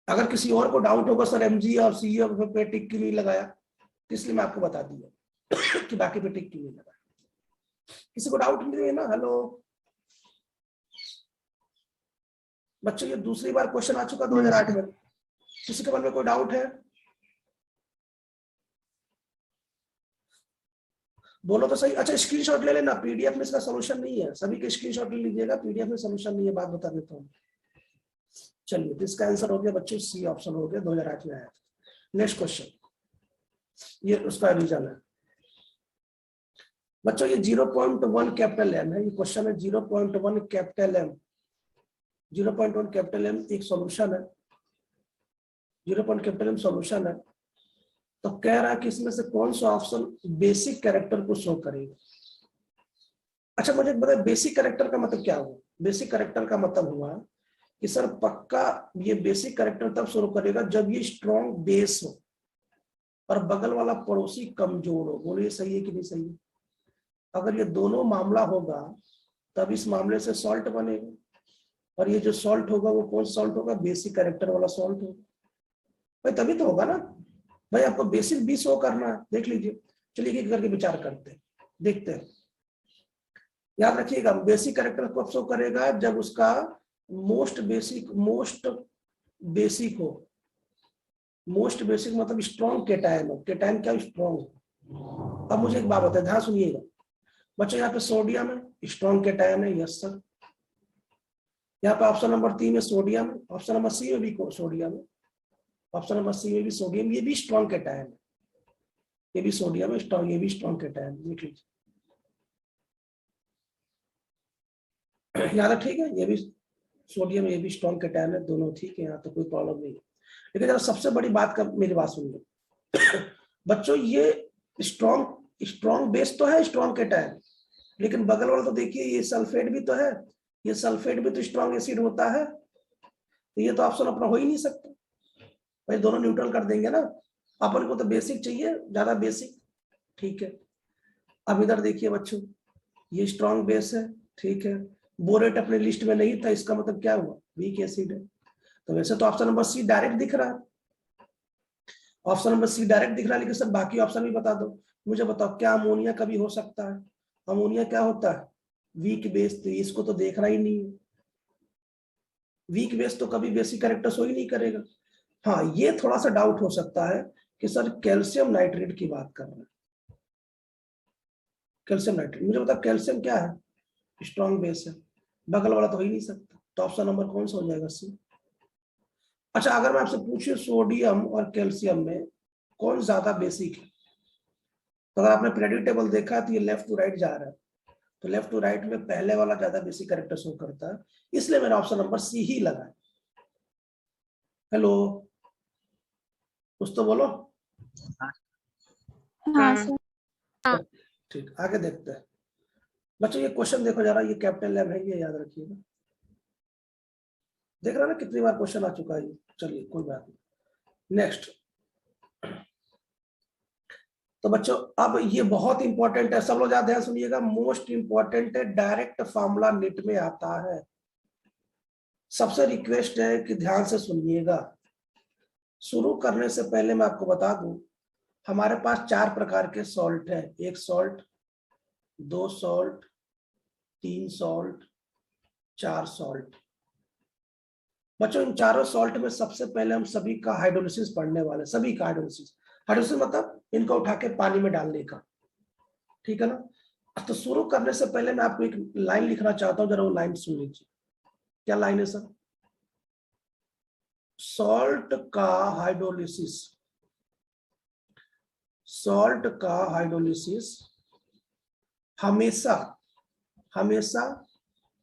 अगर किसी और को डाउट होगा सर एमजी और सी पे टिक क्यों नहीं लगाया, तो इसलिए मैं आपको बता दिया कि बाकी पे टिक क्यों नहीं लगाया। किसी को डाउट नहीं है ना? हेलो बच्चों, ये दूसरी बार क्वेश्चन आ चुका 2008 में। किसी के मन में कोई डाउट है? बोलो तो सही। अच्छा स्क्रीनशॉट ले लेना, पीडीएफ में इसका सोल्यूशन नहीं है, सभी के स्क्रीनशॉट ले लीजिएगा, पीडीएफ में सोल्यूशन नहीं है, बात बता देता हूँ। चलिए तो इसका आंसर हो गया बच्चों, सी ऑप्शन हो गया, 2008 में आया था। नेक्स्ट क्वेश्चन, ये उसका रीजन है बच्चों, ये 0.1 कैपिटल एम है, ये क्वेश्चन है 0.1 कैपिटल एम। 0.1 कैपिटल एम एक सॉल्यूशन है, 0. कैपिटल एम सॉल्यूशन है। तो कह रहा है कि इसमें से कौन सा ऑप्शन बेसिक कैरेक्टर को शो करेगा। अच्छा मुझे बताइए बेसिक कैरेक्टर का मतलब क्या हुआ? बेसिक कैरेक्टर का मतलब हुआ कि सर पक्का ये बेसिक कैरेक्टर तब शुरू करेगा जब ये स्ट्रॉन्ग बेस हो और बगल वाला पड़ोसी कमजोर हो। बोलिए सही है कि नहीं सही है? अगर ये दोनों मामला होगा तब इस मामले से सॉल्ट बनेगा, और ये जो सॉल्ट होगा वो कौन सॉल्ट होगा? बेसिक कैरेक्टर वाला सॉल्ट होगा। भाई तभी तो होगा ना भाई, आपको बेसिक भी शो करना है, देख लीजिए। चलिए एक करके विचार करते हैं, देखते हैं। याद रखिएगा बेसिक कैरेक्टर कब शो करेगा? जब उसका मोस्ट बेसिक हो। मोस्ट बेसिक मतलब स्ट्रॉन्ग कैटायन हो। कैटायन क्या? स्ट्रॉन्ग हो। अब मुझे एक बात बताए, ध्यान सुनिएगा बच्चों, यहाँ पे सोडियम है, स्ट्रॉन्ग कैटायन है, यस सर। यहाँ पे ऑप्शन नंबर 3 में सोडियम है, ऑप्शन नंबर सी में भी सोडियम है, ऑप्शन नंबर सी में भी सोडियम, ये भी स्ट्रॉन्ग कैटायन है, ये भी सोडियम है स्ट्रॉन्ग, ये भी स्ट्रॉन्ग कैटायन, देख लीजिए। यहाँ ठीक है, ये भी सोडियम, ये भी स्ट्रॉन्ग कैटायन है, दोनों ठीक है, यहाँ तो कोई प्रॉब्लम नहीं है। लेकिन जरा सबसे बड़ी बात का मेरी बात सुनिए बच्चों, ये स्ट्रॉन्ग बेस तो है, स्ट्रॉन्ग कैटायन, लेकिन बगल वाला तो देखिए ये सल्फेट भी तो है, ये सल्फेट भी तो स्ट्रॉन्ग एसिड होता है, तो ये तो ऑप्शन अपना हो ही नहीं सकता भाई, दोनों न्यूट्रल कर देंगे ना। अपन को तो बेसिक चाहिए, ज्यादा बेसिक, ठीक है। अब इधर देखिए बच्चों, ये स्ट्रॉन्ग बेस है, ठीक है। बोरेट अपने लिस्ट में नहीं था, इसका मतलब क्या हुआ? वीक एसिड है। तो वैसे तो ऑप्शन नंबर सी डायरेक्ट दिख रहा है, ऑप्शन नंबर सी डायरेक्ट दिख रहा है, लेकिन सर बाकी ऑप्शन भी बता दो। मुझे बताओ क्या अमोनिया कभी हो सकता है? अमोनिया क्या होता है? वीक बेस, तो इसको तो देखना ही नहीं है। वीक बेस तो कभी बेसिक कैरेक्टर शो ही नहीं करेगा। हाँ ये थोड़ा सा डाउट हो सकता है कि सर कैल्शियम नाइट्रेट की बात कर रहे हैं, कैल्शियम नाइट्रेट, मुझे बताओ कैल्शियम क्या है? स्ट्रॉन्ग बेस है, बगल वाला तो हो ही नहीं सकता, तो ऑप्शन नंबर कौन सा हो जाएगा? सी। अच्छा अगर मैं आपसे पूछूं सोडियम और कैल्शियम में कौन ज्यादा बेसिक है, तो अगर आपने प्रेडिक्टेबल देखा तो ये लेफ्ट टू राइट जा रहा है, तो लेफ्ट टू राइट में पहले वाला ज्यादा बेसिक कैरेक्टर शो करता है, इसलिए मेरा ऑप्शन नंबर सी ही लगा है। हेलो कुछ तो बोलो। हाँ सर। ठीक आगे देखते हैं बच्चों, ये क्वेश्चन देखो जरा, ये कैपिटल एम है, ये याद रखिएगा। देख रहे ना कितनी बार क्वेश्चन आ चुका है। चलिए कोई बात नहीं, नेक्स्ट। तो बच्चों अब ये बहुत इंपॉर्टेंट है, सब लोग ज्यादा ध्यान सुनिएगा, मोस्ट इंपॉर्टेंट है, डायरेक्ट फॉर्मूला नीट में आता है। सबसे रिक्वेस्ट है कि ध्यान से सुनिएगा। शुरू करने से पहले मैं आपको बता दूं, हमारे पास 4 प्रकार के सॉल्ट है, 1 सॉल्ट, 2 सॉल्ट, 3 सॉल्ट, 4 सॉल्ट। बच्चों इन चारों सॉल्ट में सबसे पहले हम सभी का हाइड्रोलिसिस पढ़ने वाले, सभी का हाइड्रोलिसिस। हाइड्रोलिसिस मतलब इनको उठा के पानी में डालने का, ठीक है ना। तो शुरू करने से पहले मैं आपको एक लाइन लिखना चाहता हूं, जरा वो लाइन सुन लीजिए। क्या लाइन है सर? सॉल्ट का हाइड्रोलिसिस, सॉल्ट का हाइड्रोलिसिस हमेशा हमेशा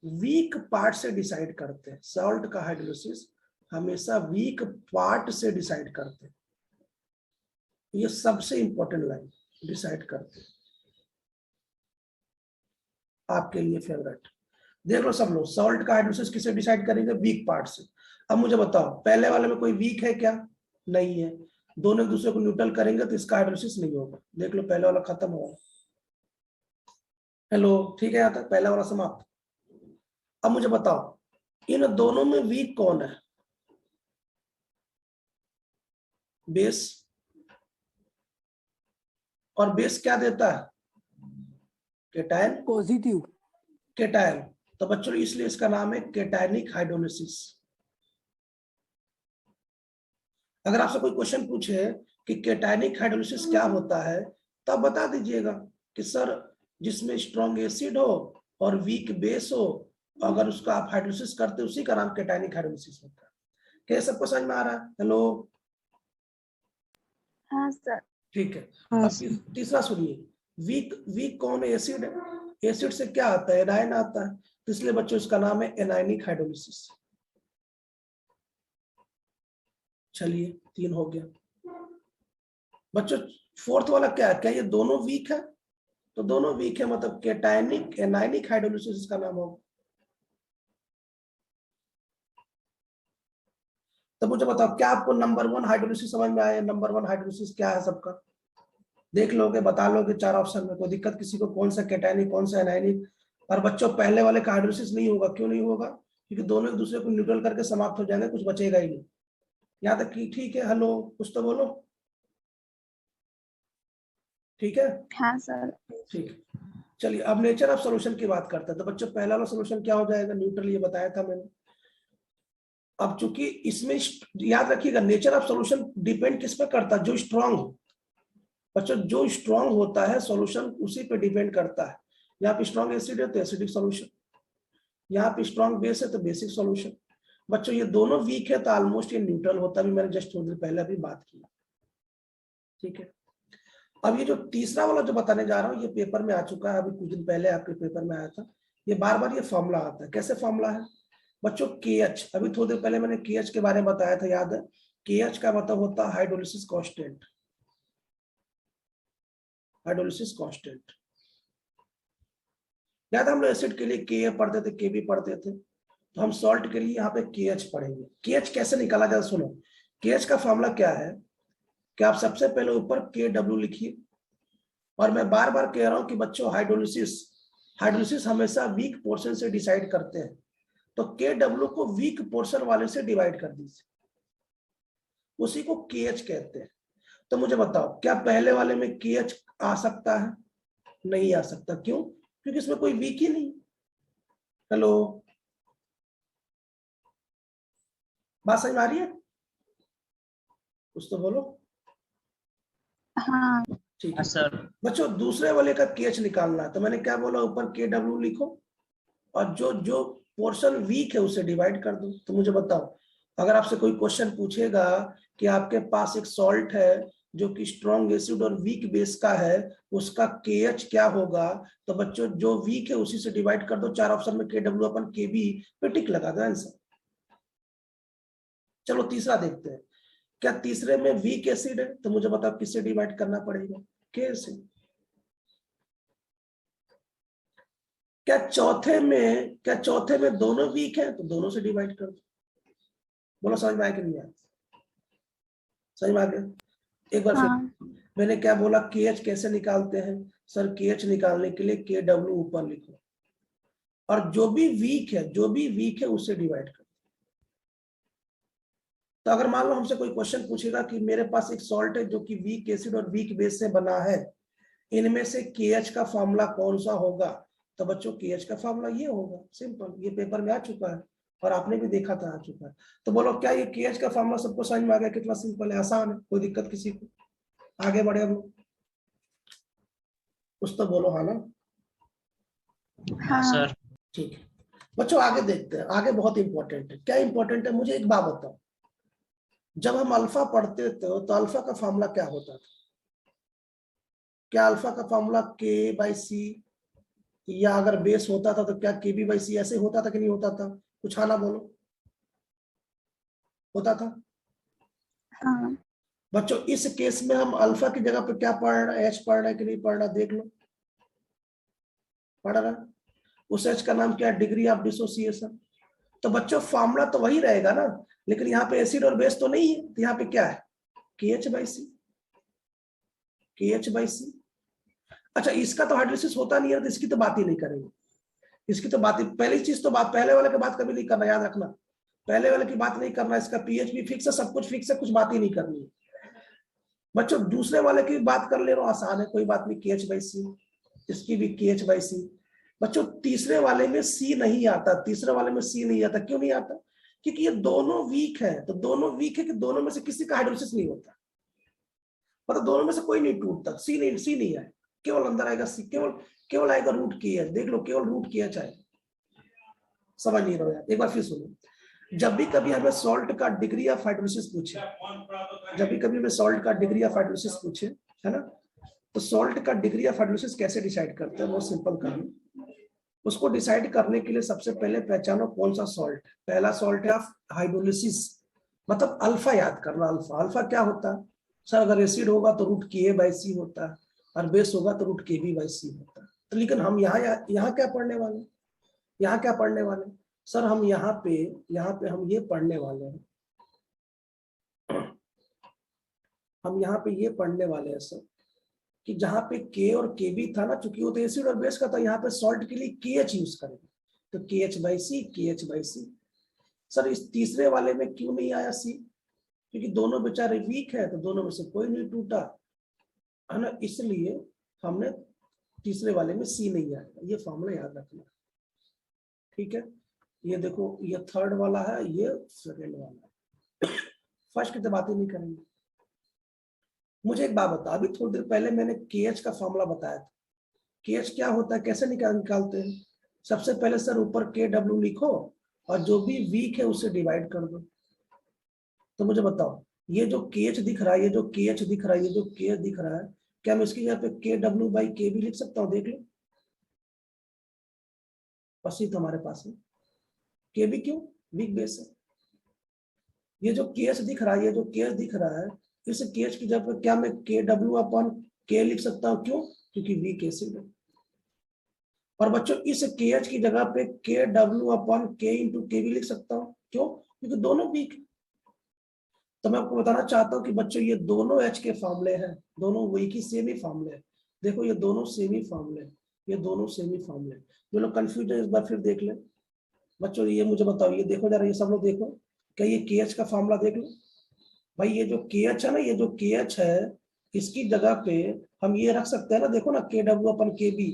वीक पार्ट से डिसाइड करते हैं। सॉल्ट का हाइड्रोलिसिस हमेशा वीक पार्ट से डिसाइड करते हैं। ये सबसे इंपॉर्टेंट लाइन, डिसाइड करते हैं, आपके लिए फेवरेट। देख लो सब लोग, सॉल्ट का हाइड्रोलिसिस किसे डिसाइड करेंगे? वीक पार्ट से। अब मुझे बताओ, पहले वाले में कोई वीक है क्या? नहीं है। दोनों एक दूसरे को न्यूट्रल करेंगे तो इसका हाइड्रोलिसिस नहीं होगा। देख लो पहले वाला खत्म हुआ। हेलो, ठीक है, यहाँ तक पहला वाला समाप्त। अब मुझे बताओ, इन दोनों में वीक कौन है? बेस। और बेस क्या देता है? केटायन। पॉजिटिव। केटायन। तो बच्चों इसलिए इसका नाम है केटायनिक हाइड्रोलिसिस। अगर आपसे कोई क्वेश्चन पूछे कि केटायनिक हाइड्रोलिसिस क्या होता है, तब बता दीजिएगा कि सर जिसमें स्ट्रॉन्ग एसिड हो और वीक बेस हो, अगर उसका आप हाइड्रोलिसिस करते उसी का नाम केटायनिक हाइड्रोलिसिस होता है। क्या सबको समझ में आ रहा है? हेलो, हाँ सर। ठीक है। हाँ अब तीसरा सुनिए, वीक वीक कौन है? एसिड है। एसिड से क्या आता है? एनायन आता है। तो इसलिए बच्चों इसका नाम है एनायनिक हाइड्रोलिसिस। चलिए 3 हो गया। बच्चों फोर्थ वाला क्या है? क्या ये दोनों वीक है? तो दोनों वीक है, मतलब केटायनिक एनायनिक हाइड्रोलिसिस इसका नाम होगा। तो मुझे बताओ, क्या आपको नंबर 1 हाइड्रोलिसिस समझ में आया? नंबर 1 हाइड्रोलिसिस क्या है सबका? देख लोगे, बता लोगे 4 ऑप्शन में, कोई दिक्कत किसी को? कौन सा केटायनिक, कौन सा एनायनिक? और बच्चों पहले वाले का हाइड्रोलिसिस नहीं होगा। क्यों नहीं होगा? क्योंकि दोनों एक दूसरे को न्यूट्रल करके समाप्त हो जाएंगे, कुछ बचेगा ही नहीं। यहाँ तक कि ठीक है? हेलो, कुछ तो बोलो। ठीक है, हाँ सर। ठीक है। चलिए अब नेचर ऑफ सॉल्यूशन की बात करते हैं। तो बच्चों पहला वाला सॉल्यूशन क्या हो जाएगा? न्यूट्रल, ये बताया था मैंने। अब चूंकि इसमें याद रखिएगा, नेचर ऑफ सॉल्यूशन डिपेंड किस पे करता है? जो स्ट्रांग हो। बच्चों जो स्ट्रांग होता है सॉल्यूशन उसी पे डिपेंड करता है। यहाँ पे स्ट्रांग एसिड है तो एसिडिक सॉल्यूशन, यहाँ पे स्ट्रांग बेस है तो बेसिक सॉल्यूशन। बच्चों ये दोनों वीक है तो ऑलमोस्ट ये न्यूट्रल होता है। मैंने जस्ट थोड़ी देर पहले अभी बात की, ठीक है। अब ये जो तीसरा वाला जो बताने जा रहा हूँ, ये पेपर में आ चुका है, अभी कुछ दिन पहले आपके पेपर में आया था। ये बार बार ये फॉर्मूला आता है। कैसे फॉर्मूला है बच्चों? KH, अभी थोड़ी देर पहले मैंने KH के बारे में बताया था, याद है? KH का मतलब होता है हाइड्रोलिसिस कांस्टेंट। हाइड्रोलिसिस कांस्टेंट याद है? हम लोग एसिड के लिए Ka पढ़ते थे, Kb पढ़ते थे, तो हम सॉल्ट के लिए यहाँ पे KH पढ़ेंगे। KH कैसे निकाला जाए? सुनो, KH का फॉर्मूला क्या है कि आप सबसे पहले ऊपर KW लिखिए। और मैं बार बार कह रहा हूं कि बच्चों हाइड्रोलिसिस हमेशा वीक पोर्शन से डिसाइड करते हैं। तो KW को वीक पोर्शन वाले से डिवाइड कर दीजिए, उसी को KH कहते हैं। तो मुझे बताओ, क्या पहले वाले में KH आ सकता है? नहीं आ सकता। क्यों? क्योंकि इसमें कोई वीक ही नहीं। हेलो, बात समझ में आ रही है? कुछ तो बोलो। हाँ ठीक हाँ है सर। बच्चों, दूसरे वाले का KH निकालना है। तो मैंने क्या बोला? ऊपर KW लिखो और जो जो पोर्शन वीक है उसे डिवाइड कर दो। तो मुझे बताओ, अगर आपसे कोई क्वेश्चन पूछेगा कि आपके पास एक सॉल्ट है जो कि स्ट्रॉन्ग एसिड और वीक बेस का है, उसका KH क्या होगा? तो बच्चों जो वीक है उसी से डिवाइड कर दो। 4 ऑप्शन में KW अपन KB पे टिक लगा दो, आंसर। चलो तीसरा देखते हैं। क्या तीसरे में वीक एसिड है? तो मुझे बताओ किससे डिवाइड करना पड़ेगा? K से। क्या चौथे में दोनों वीक है? तो दोनों से डिवाइड कर दो। बोलो समझ में आया कि नहीं आया? समझ में आ गया? एक बार फिर हाँ मैंने क्या बोला? KH कैसे निकालते हैं? सर KH निकालने के लिए KW ऊपर लिखो और जो भी वीक है उससे डिवाइड कर। तो अगर मान लो हमसे कोई क्वेश्चन पूछेगा कि मेरे पास एक सॉल्ट है जो कि वीक एसिड और वीक बेस से बना है, इनमें से KH का फॉर्मूला कौन सा होगा? तो बच्चों KH का फॉर्मूला ये होगा, सिंपल, ये पेपर में आ चुका है। और आपने भी देखा था, आ चुका है। तो बोलो क्या ये KH का फॉर्मूला सबको समझ में आ गया? कितना सिंपल है, आसान है, कोई दिक्कत किसी को? आगे बढ़े हम लोग, कुछ तो बोलो, हाँ ना? हाँ सर ठीक है बच्चों, आगे देखते हैं। आगे बहुत इंपॉर्टेंट है। क्या इंपॉर्टेंट है? मुझे एक बात बताओ, जब हम अल्फा पढ़ते थे तो अल्फा का फॉर्मूला क्या होता था? क्या अल्फा का फॉर्मूला K/C, या अगर बेस होता था तो क्या KB/C ऐसे होता था कि नहीं होता था? कुछ हाँ ना बोलो, होता था? हाँ बच्चों इस केस में हम अल्फा की जगह पे क्या पढ़ रहे हैं? H पढ़ रहे हैं कि नहीं पढ़ रहा? देख लो, पढ़ रहा है। उस H का नाम क्या है? Degree of dissociation. तो बच्चों फॉर्मूला तो वही रहेगा ना, लेकिन यहाँ पे एसिड और बेस तो नहीं है, तो यहाँ पे क्या है? KH/C, KH/C। अच्छा, इसका तो हाइड्रोलिसिस होता नहीं है, तो इसकी तो बात ही नहीं करेंगे। इसकी तो बात ही, पहली चीज तो बात, पहले वाले की बात कभी नहीं करना, याद रखना, पहले वाले की बात नहीं करना। इसका pH भी फिक्स है, सब कुछ फिक्स है, कुछ बात ही नहीं करनी है। बच्चों दूसरे वाले की बात कर ले रहा हूं, आसान है, कोई बात नहीं, KH/C, इसकी भी KH/C। बच्चों तीसरे वाले में C नहीं आता, तीसरे वाले में C नहीं आता। क्यों नहीं आता? क्योंकि ये दोनों वीक है। तो दोनों वीक है कि दोनों में से किसी का हाइड्रोलिसिस नहीं होता, मतलब दोनों में से कोई नहीं टूटता। C नहीं आए, केवल अंदर आएगा C, केवल आएगा रूट KH। देख लो, केवल रूट KH आएगा। समझ नहीं रहा यार, एक बार फिर सुनो। जब भी कभी हमें सॉल्ट का डिग्री ऑफ हाइड्रोलिसिस पूछे, जब भी कभी हमें सॉल्ट का डिग्री ऑफ हाइड्रोलिसिस पूछे, है ना, तो सॉल्ट का डिग्री ऑफ हाइड्रोलिसिस कैसे डिसाइड करते हैं? बहुत सिंपल काम। उसको डिसाइड करने के लिए सबसे पहले पहचानो कौन सा सॉल्ट है। पहला सॉल्ट है ऑफ हाइड्रोलिसिस, मतलब अल्फा याद करना। अल्फा, अल्फा क्या होता है सर? अगर एसिड होगा तो रूट KA/C होता है, और बेस होगा तो रूट KB/C होता है। तो लेकिन हम यहाँ क्या पढ़ने वाले? यहाँ क्या पढ़ने वाले सर? हम यहाँ पे हम ये पढ़ने वाले हैं, हम यहाँ पे ये पढ़ने वाले हैं सर, कि जहाँ पे K और KB था ना, चूंकि वो तो एसिड और बेस का था, यहाँ पे सॉल्ट के लिए KH यूज करेंगे, तो KH/C, KH/C। सर इस तीसरे वाले में क्यों नहीं आया C? क्योंकि दोनों बेचारे वीक है, तो दोनों में से कोई नहीं टूटा, है ना, इसलिए हमने तीसरे वाले में C नहीं आया। ये फॉर्मूला याद रखना, ठीक है? ये देखो, ये थर्ड वाला है, ये सेकेंड वाला है। फर्स्ट की तो बात ही नहीं करेंगे। मुझे एक बात बता, अभी थोड़ी देर पहले मैंने KH का फॉर्मूला बताया था। KH क्या होता है, कैसे निकालते हैं? सबसे पहले सर ऊपर KW लिखो, और जो भी वीक है उसे डिवाइड कर दो। तो मुझे बताओ, ये जो KH दिख रहा है, ये जो KH दिख रहा है, ये जो KH दिख रहा है, क्या मैं इसकी जगह पे KW/KB लिख सकता हूँ? देख लो, बस तो हमारे पास है। KB क्यों? वीक बेस है। ये जो KH दिख रहा है, ये जो KH दिख रहा है, इस KH की जगह पे क्या मैं KW/K लिख सकता हूँ? क्यों? क्योंकि वीक एसिड है। और बच्चों इस KH की जगह पे KW/K इंटू KB लिख सकता हूँ। क्यों? क्योंकि दोनों वीक है। तो मैं आपको बताना चाहता हूँ कि बच्चों ये दोनों H के फॉर्मूले हैं, दोनों वही की सेम ही फॉर्मूले हैं। देखो ये दोनों सेम ही फॉर्मूले, ये दोनों सेम ही फॉर्मूले। जो लोग कंफ्यूज है इस बार फिर देख ले। बच्चों ये मुझे बताओ, ये देखो जरा, ये सब लोग देखो, क्या ये KH का फॉर्मूला देख लो भाई। ये जो KH है ना, ये जो KH है, इसकी जगह पे हम ये रख सकते हैं ना, देखो ना, KW/KB।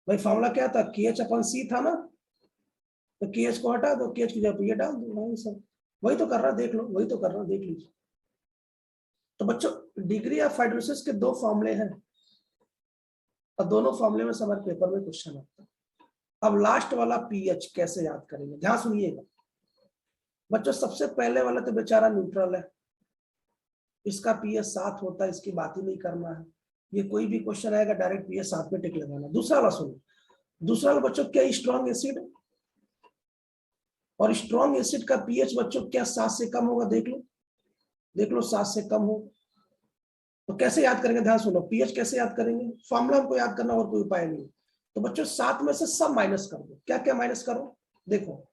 भाई फॉर्मूला क्या था? KH/C था ना, तो KH को हटा दो, KH की जगह पे ये डाल दो। भाई सब वही तो कर रहा, देख लो, वही तो कर रहा, देख लीजिए। तो बच्चों डिग्री ऑफ हाइड्रोलिसिस के दो फॉर्मूले हैं, और दोनों फॉर्मूले में हमारे पेपर में क्वेश्चन आता है। अब लास्ट वाला pH कैसे याद करेंगे, ध्यान सुनिएगा बच्चों। सबसे पहले वाला तो बेचारा न्यूट्रल है, इसका pH 7 होता है, इसकी बात ही नहीं करना है। ये कोई भी क्वेश्चन आएगा डायरेक्ट pH 7 पे टिक लगाना। दूसरा वाला सुनो, दूसरा वाला बच्चों क्या स्ट्रॉन्ग एसिड, और स्ट्रॉन्ग एसिड का pH बच्चों क्या 7 से कम होगा? देख लो, देख लो, 7 से कम हो तो कैसे याद करेंगे? ध्यान सुनो, pH कैसे याद करेंगे? फॉर्मूला हमको याद करना, और कोई उपाय नहीं। तो बच्चों 7 में से सब माइनस कर दो। क्या क्या माइनस करो? देखो,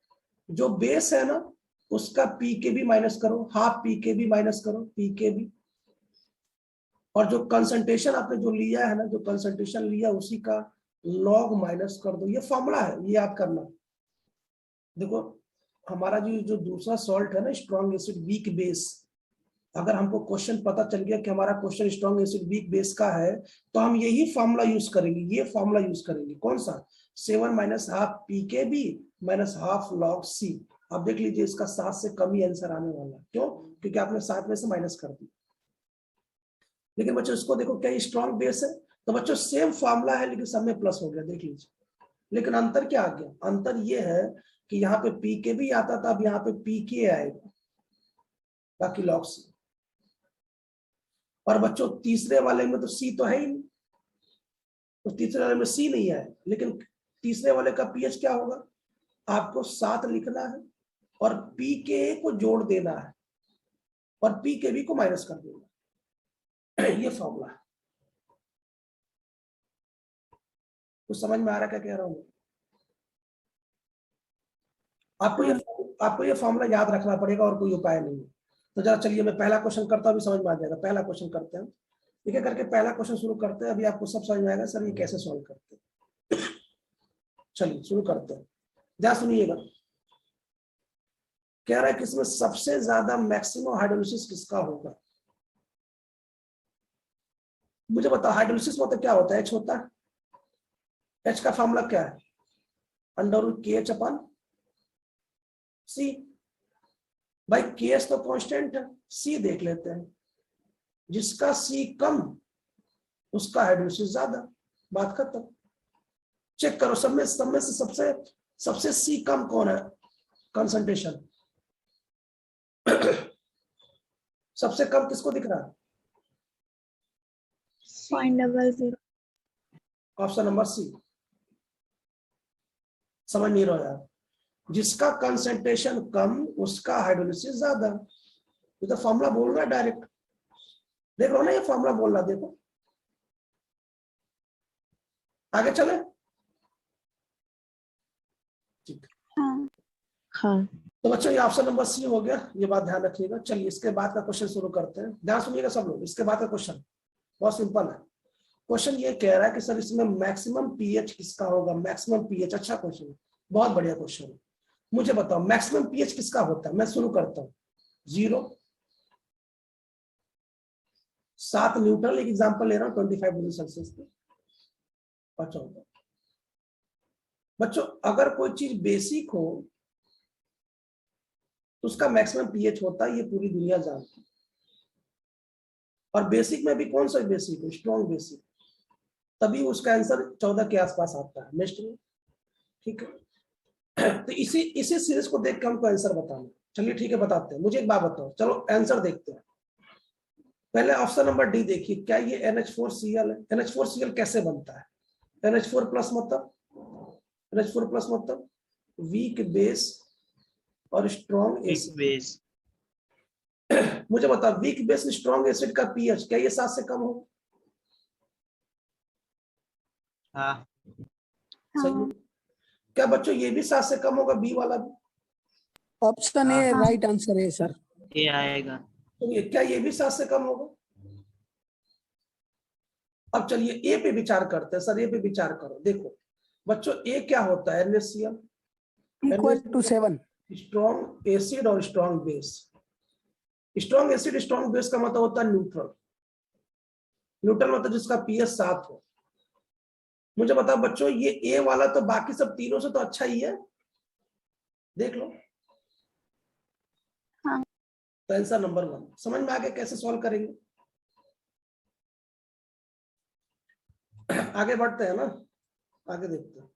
जो बेस है ना, उसका pKb माइनस करो, हाफ pKb माइनस करो, pKb। और जो कंसंट्रेशन आपने जो लिया है ना, जो कंसंट्रेशन लिया उसी का लॉग माइनस कर दो। ये फॉर्मूला है, ये याद करना। देखो हमारा जो दूसरा सॉल्ट है ना, स्ट्रॉन्ग एसिड वीक बेस, अगर हमको क्वेश्चन पता चल गया कि हमारा question strong acid weak base का है, तो हम यही फॉर्मूला यूज करेंगे। ये फॉर्मूला यूज करेंगे, कौन सा? 7 - half pKb minus half log C. आप देख लीजिए इसका 7 से कम ही आंसर आने वाला है। क्यों? क्योंकि आपने 7 में से माइनस कर दिया। लेकिन बच्चों इसको देखो, क्या स्ट्रॉन्ग बेस है? तो बच्चों सेम फॉर्मूला है लेकिन सब में प्लस हो गया, देख लीजिए। लेकिन अंतर क्या आ गया? अंतर ये है कि यहाँ पे पी के भी आता था, अब यहाँ पे पी के आएगा, बाकी लॉग सी। और बच्चों तीसरे वाले में तो सी तो है ही नहीं, तो तीसरे वाले में सी नहीं है, लेकिन तीसरे वाले का पीएच क्या होगा? आपको 7 लिखना है और पी के को जोड़ देना है और पी के बी को माइनस कर देना। ये फॉर्मूला है। तो समझ में आ रहा है क्या कह रहा हूं? आपको ये फॉर्मूला याद रखना पड़ेगा और कोई उपाय नहीं है। तो जरा चलिए मैं पहला क्वेश्चन करता हूं, अभी समझ में आ जाएगा। पहला क्वेश्चन करते हैं, ठीक है? करके पहला क्वेश्चन शुरू करते हैं। अभी आपको सब समझ में आएगा सर ये कैसे सॉल्व करते हैं। चलिए शुरू करते हैं, ध्यान सुनिएगा। कह रहा है कि इसमें सबसे ज्यादा मैक्सिमम हाइड्रोलिसिस किसका होगा? मुझे बताओ हाइड्रोलिसिस मतलब क्या होता है? एच होता है। एच का फॉर्मूला क्या है? √KH/C। भाई KH तो कांस्टेंट है, C देख लेते हैं। जिसका C कम उसका हाइड्रोलिसिस ज्यादा, बात खत्म। चेक करो सब में से सबसे C कम कौन है कंसंट्रेशन? सबसे कम किसको दिख रहा है? 0.00। Option number C. समझ नहीं रहा यार। जिसका कंसंट्रेशन कम उसका हाइड्रोलिसिस ज्यादा। ये तो फॉर्मूला बोल रहा है डायरेक्ट, देख लो ना, ये फॉर्मूला बोल रहा, देखो। आगे चले, ठीक। हाँ। तो बच्चों ये ऑप्शन नंबर सी हो गया, ये बात ध्यान रखिएगा। चलिए इसके बाद का क्वेश्चन शुरू करते हैं, ध्यान सुनिएगा सब लोग। इसके बाद का क्वेश्चन बहुत सिंपल है। क्वेश्चन ये कह रहा है कि सर इसमें मैक्सिमम पीएच किसका होगा? मैक्सिमम पीएच, अच्छा क्वेश्चन है, बहुत बढ़िया क्वेश्चन है। मुझे बताओ मैक्सिमम पीएच किसका होता है? मैं शुरू करता हूँ। 0, 7 न्यूट्रल, एक एग्जांपल ले रहा हूँ 25 डिग्री सेल्सियस पे, और 14। बच्चों अगर कोई चीज बेसिक हो तो उसका मैक्सिमम पीएच होता है, ये पूरी दुनिया जानती है। और बेसिक में भी कौन सा बेसिक है? स्ट्रॉन्ग बेसिक, तभी उसका आंसर 14 के आसपास आता है नेक्स्ट में, ठीक है? तो इसी सीरीज को देख के हमको आंसर बताना। चलिए ठीक है, बताते हैं। मुझे एक बात बताओ, चलो आंसर देखते हैं। पहले ऑप्शन नंबर डी देखिए, क्या ये NH4Cl है? NH4Cl कैसे बनता है? NH4 प्लस मतलब वीक बेस और स्ट्रॉन्ग एसिड। बेस। मुझे बताओ वीक बेस स्ट्रॉन्ग एसिड का पीएच क्या ये 7 से कम हो? हाँ। सही है। क्या बच्चों ये भी 7 से कम होगा? बी वाला भी? ऑप्शन ए राइट आंसर है सर। ये आएगा। तो ये क्या ये भी 7 से कम होगा? अब चलिए ए पे विचार करते हैं। सर ए पे विचार करो, देखो बच्चों ए क्या होता है? NaCl =7। स्ट्रॉन्ग एसिड और strong base. Strong acid strong base का मतलब होता है न्यूट्रल। न्यूट्रल मतलब जिसका पीएच 7 हो। मुझे बताओ बच्चों ये ए वाला तो बाकी सब तीनों से तो अच्छा ही है, देख लो। हाँ। तो आंसर नंबर 1 समझ में आ गया कैसे सॉल्व करेंगे। आगे बढ़ते हैं ना, आगे देखते हैं।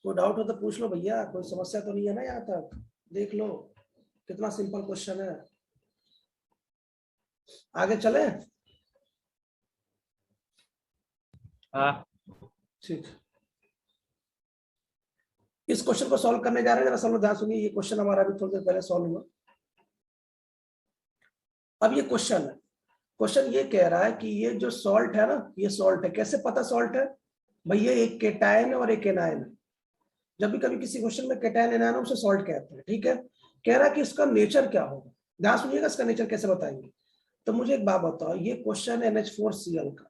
कोई डाउट हो तो पूछ लो भैया, कोई समस्या तो नहीं है ना यहाँ तक? देख लो कितना सिंपल क्वेश्चन है। आगे चले, हाँ। ठीक। इस क्वेश्चन को सॉल्व करने जा रहे हैं, जरा सब लोग ध्यान सुनिए। ये क्वेश्चन हमारा अभी थोड़ी देर पहले सॉल्व हुआ। अब ये क्वेश्चन ये कह रहा है कि ये जो सॉल्ट है ना, ये सॉल्ट है। कैसे पता सॉल्ट है? भैया एक केटायन और एक एनायन है। जब भी कभी किसी क्वेश्चन में केटायन एनायन उसे सॉल्ट कहते हैं, ठीक है? कह रहा है कि इसका नेचर क्या होगा। ध्यान सुनिएगा, इसका नेचर कैसे बताएंगे। तो मुझे एक बात बताओ, ये क्वेश्चन है NH4Cl का,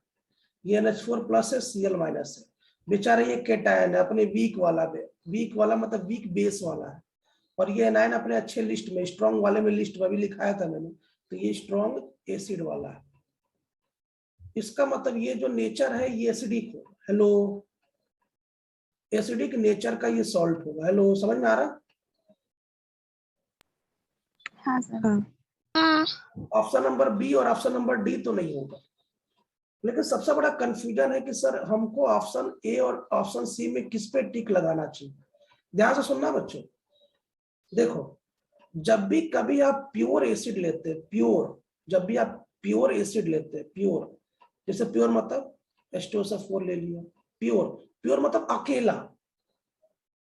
ये NH4 प्लस है, Cl माइनस है। बेचारा ये केटायन है, अपने वीक वाला मतलब वीक बेस वाला है, और ये एनायन अपने अच्छे लिस्ट में, स्ट्रॉन्ग वाले में, लिस्ट में भी लिखाया था मैंने। तो ये स्ट्रॉन्ग एसिड वाला है। इसका मतलब ये जो नेचर है ये एसिडिक हो। हेलो, एसिडिक नेचर का ये सॉल्ट होगा। हेलो, समझ में आ रहा? हाँ सर। हाँ। ऑप्शन नंबर बी और ऑप्शन नंबर डी तो नहीं होगा। लेकिन सबसे बड़ा कंफ्यूजन है कि सर हमको ऑप्शन ए और ऑप्शन सी में किस पे टिक लगाना चाहिए। ध्यान से सुनना बच्चों, देखो जब भी कभी आप प्योर एसिड लेते हैं, प्योर, जब भी आप प्योर एसिड लेते हैं, प्योर, जैसे प्योर मतलब H2SO4 ले लिया, प्योर, प्योर मतलब अकेला,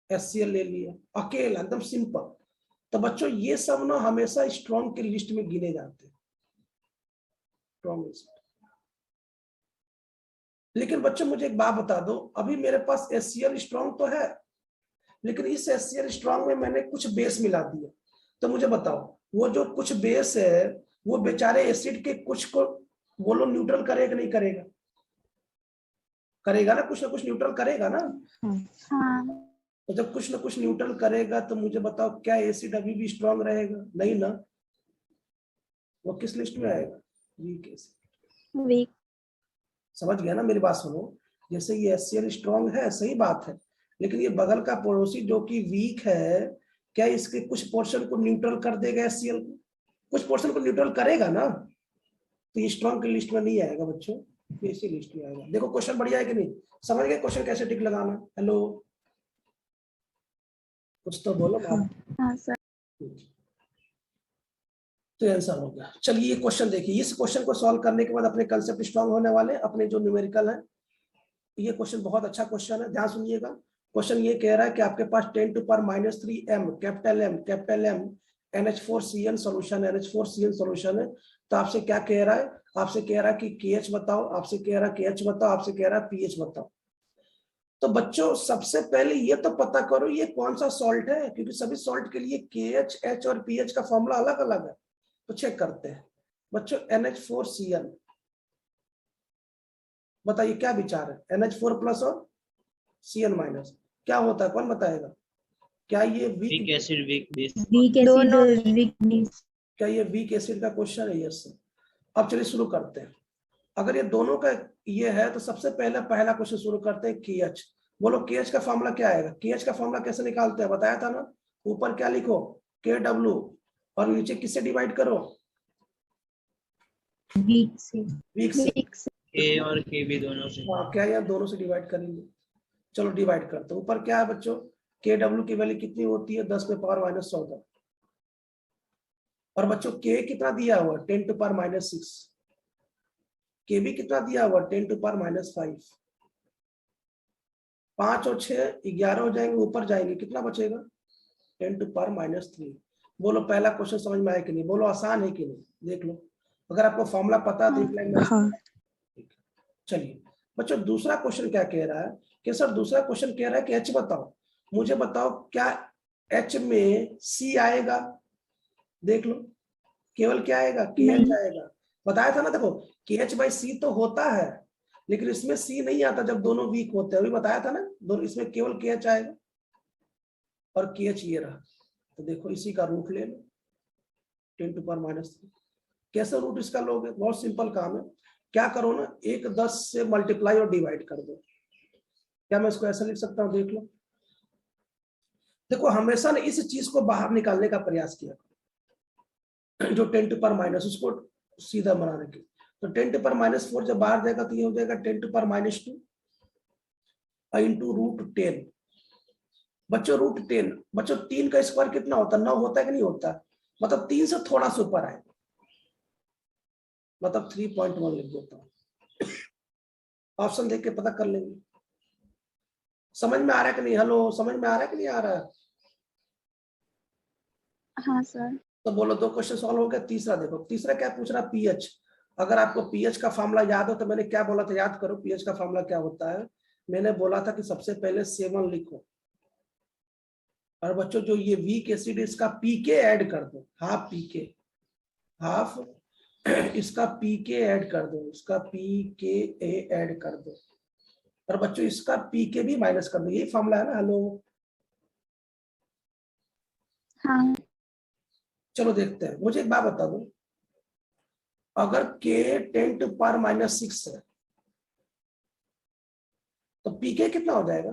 HCl ले लिया, अकेला एकदम सिंपल। तो बच्चों ये सब ना हमेशा स्ट्रॉन्ग के लिस्ट में गिने जाते हैं, स्ट्रॉन्ग एसिड। लेकिन बच्चों मुझे एक बात बता दो, अभी मेरे पास HCl स्ट्रॉन्ग तो है, लेकिन इस HCl स्ट्रॉन्ग में मैंने कुछ बेस मिला दिया, तो मुझे बताओ वो जो कुछ बेस है वो बेचारे एसिड के कुछ को वो लोग न्यूट्रल करेगा नहीं करेगा? करेगा ना कुछ न्यूट्रल करेगा ना। हाँ। तो जब कुछ ना कुछ न्यूट्रल करेगा तो मुझे बताओ क्या एसिड अभी भी स्ट्रॉन्ग रहेगा? नहीं ना। वो किस लिस्ट में आएगा? Weak acid. वीक। समझ गया ना मेरी बात? सुनो, जैसे ये HCl स्ट्रॉन्ग है, सही बात है, लेकिन ये बगल का पड़ोसी जो कि वीक है, क्या इसके कुछ पोर्शन को न्यूट्रल कर देगा? HCl को कुछ पोर्शन को न्यूट्रल करेगा ना, तो ये स्ट्रॉन्ग की लिस्ट में नहीं आएगा बच्चों, ये इसी लिस्ट में आएगा। देखो क्वेश्चन बढ़िया है कि नहीं? समझ गए क्वेश्चन कैसे टिक लगाना? हेलो, कुछ तो बोलो ना। हाँ सर। तो आंसर हो गया। चलिए ये क्वेश्चन देखिए, इस क्वेश्चन को सॉल्व करने के बाद अपने कंसेप्ट स्ट्रांग होने वाले, अपने जो न्यूमेरिकल है। ये क्वेश्चन बहुत अच्छा क्वेश्चन है, ध्यान सुनिएगा। क्वेश्चन ये कह रहा है कि आपके पास 10⁻³ m capital M NH4Cl solution, NH4Cl solution है। तो आपसे क्या कह रहा है? आपसे कह रहा है कि KH बताओ, आपसे कह रहा है KH बताओ, आपसे कह रहा है pH बताओ। तो बच्चों सबसे पहले ये तो पता करो ये कौन सा सॉल्ट है, क्योंकि सभी सॉल्ट के लिए KH, H और pH का फॉर्मूला अलग अलग है। तो चेक करते हैं बच्चों, NH4Cl, बताइए क्या विचार है? NH4 प्लस और Cl माइनस क्या होता है, कौन बताएगा? क्या ये weak acid weak base. Weak acid weak base. क्या ये वीक एसिड का क्वेश्चन है? Yes sir. अब चलिए शुरू करते हैं। अगर ये दोनों का ये है तो सबसे पहला क्वेश्चन शुरू करते हैं KH। बोलो KH का फॉर्मूला क्या आएगा? KH का फॉर्मूला कैसे निकालते हैं बताया था ना, ऊपर क्या लिखो KW और नीचे किससे डिवाइड करो? वीक से। वीक से। के और के भी दोनों से। हाँ, क्या यार दोनों से डिवाइड करेंगे। चलो डिवाइड करते हैं। ऊपर क्या है बच्चों? KW की वैल्यू कितनी होती है? 10⁻⁻14। और बच्चों K कितना दिया हुआ? 10⁻⁻6। के भी कितना दिया हुआ? 10⁻⁻5। 5 और 6 11 हो जाएंगे, ऊपर जाएंगे, कितना बचेगा? 10⁻⁻3। बोलो पहला क्वेश्चन समझ में आया कि नहीं? बोलो आसान है कि नहीं? देख लो, अगर आपको फॉर्मूला पता है तो एक लाइन में। चलिए बच्चों दूसरा क्वेश्चन क्या कह रहा है कि सर दूसरा क्वेश्चन कह रहा है कि H बताओ। मुझे बताओ क्या H में C आएगा? देख लो, केवल क्या आएगा? KH आएगा। बताया था ना, देखो KH/C तो होता है, लेकिन इसमें C नहीं आता जब दोनों वीक होते हैं, अभी बताया था ना, दोनों इसमें केवल KH आएगा और KH ये रहा। तो देखो इसी का रूट ले लो 10⁻⁻3। कैसे रूट इसका लोगे? बहुत सिंपल काम है, क्या करो ना, 1 10 से मल्टीप्लाई और डिवाइड कर दो। क्या मैं इसको ऐसा लिख सकता हूं? देख लो, देखो हमेशा ने इस चीज को बाहर निकालने का प्रयास किया, जो 10⁻⁻, उसको सीधा बनाने की। तो 10⁻⁻4 जब बाहर जाएगा तो ये हो जाएगा 10⁻⁻2 इंटू √10। बच्चों √10, बच्चों 3 का स्क्वायर कितना होता है? 9 होता है कि नहीं होता? मतलब 3 से थोड़ा सा ऊपर आए, मतलब 3.1 लिख देता हूं। ऑप्शन देख के पता कर लेंगे। समझ में आ रहा है कि नहीं? हेलो, समझ में आ रहा है कि नहीं आ रहा है? हाँ सर। तो बोलो 2 क्वेश्चन सॉल्व हो गया। तीसरा देखो, तीसरा क्या पूछ रहा? पीएच। अगर आपको पीएच का फॉर्मूला याद हो तो मैंने क्या बोला था, याद करो। पीएच का फॉर्मूला क्या होता है? मैंने बोला था कि सबसे पहले 7 लिखो, और बच्चों जो ये वीक एसिड इसका पीके ऐड कर दो, हाफ पीके, हाफ इसका पीके ऐड कर दो, इसका पीके ऐड कर दो, और बच्चों इसका पीके भी माइनस कर दो। यही फॉर्मूला है ना? हेलो, हाँ। चलो देखते हैं। मुझे एक बात बता दो, अगर k 10⁻⁻6 है तो pk कितना हो जाएगा?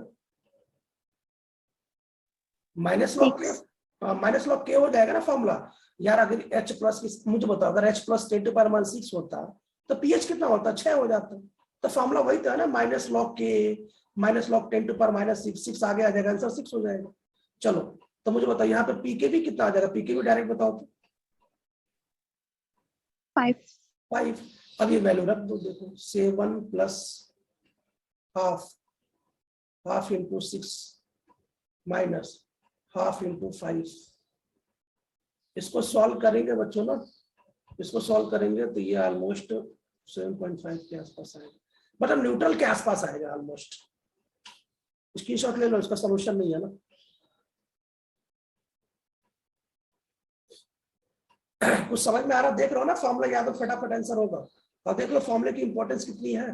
माइनस लॉग के हो जाएगा ना फॉर्मूला यार। अगर H प्लस, मुझे बताओ अगर H plus 10 to power minus 6 होता तो pH कितना होता, 6 हो जाता। तो फॉर्मूला वही था ना, माइनस लॉग के minus log 10 to power minus 6 आगे आ जाएगा, आंसर 6 हो जाएगा। चलो तो मुझे बताओ यहाँ पे pKb कितना आ जाएगा, pKb डायरेक्ट बताओ तो 5। अब ये वैल्यू रख दो, देखो 7 plus half into 6 minus half into 5। इसको सॉल्व करेंगे बच्चों ना, इसको सॉल्व करेंगे तो ये ऑलमोस्ट 7.5 के आसपास आएगा, मतलब न्यूट्रल के आसपास आएगा ऑलमोस्ट। स्क्रीनशॉट ले लो, इसका सॉल्यूशन नहीं है ना। कुछ समझ में आ रहा, देख रहे हो ना, फॉर्मूला याद हो फटाफट आंसर होगा। और देख लो फॉर्मूले की इंपॉर्टेंस कितनी है।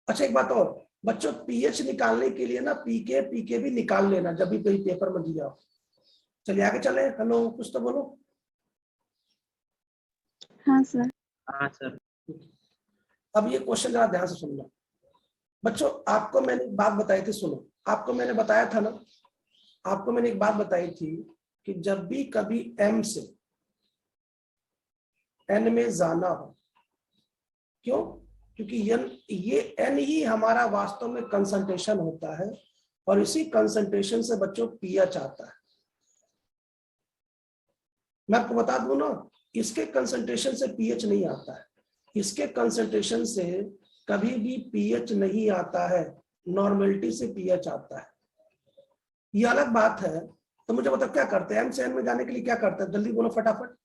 अच्छा एक बात और बच्चों, पीएच निकालने के लिए ना पीके भी निकाल लेना जब भी कोई पेपर में दिया हो। चलिए आगे चले। हेलो, कुछ तो बोलो। हाँ सर। हाँ सर। अब ये क्वेश्चन जरा ध्यान से सुनना बच्चों। आपको मैंने एक बात बताई थी, सुनो। आपको मैंने बताया था ना, आपको मैंने एक बात बताई थी कि जब भी कभी M से N में जाना हो, क्यों? क्योंकि ये N ही हमारा वास्तव में कंसंट्रेशन होता है और इसी कंसंट्रेशन से बच्चों pH आता है। मैं आपको बता दूं ना, इसके कंसंट्रेशन से pH नहीं आता है, इसके कंसंट्रेशन से कभी भी pH नहीं आता है, नॉर्मेलिटी से pH आता है। ये अलग बात है। तो मुझे बताओ क्या करते हैं, M से N में जाने के लिए क्या करते हैं, जल्दी बोलो फटाफट।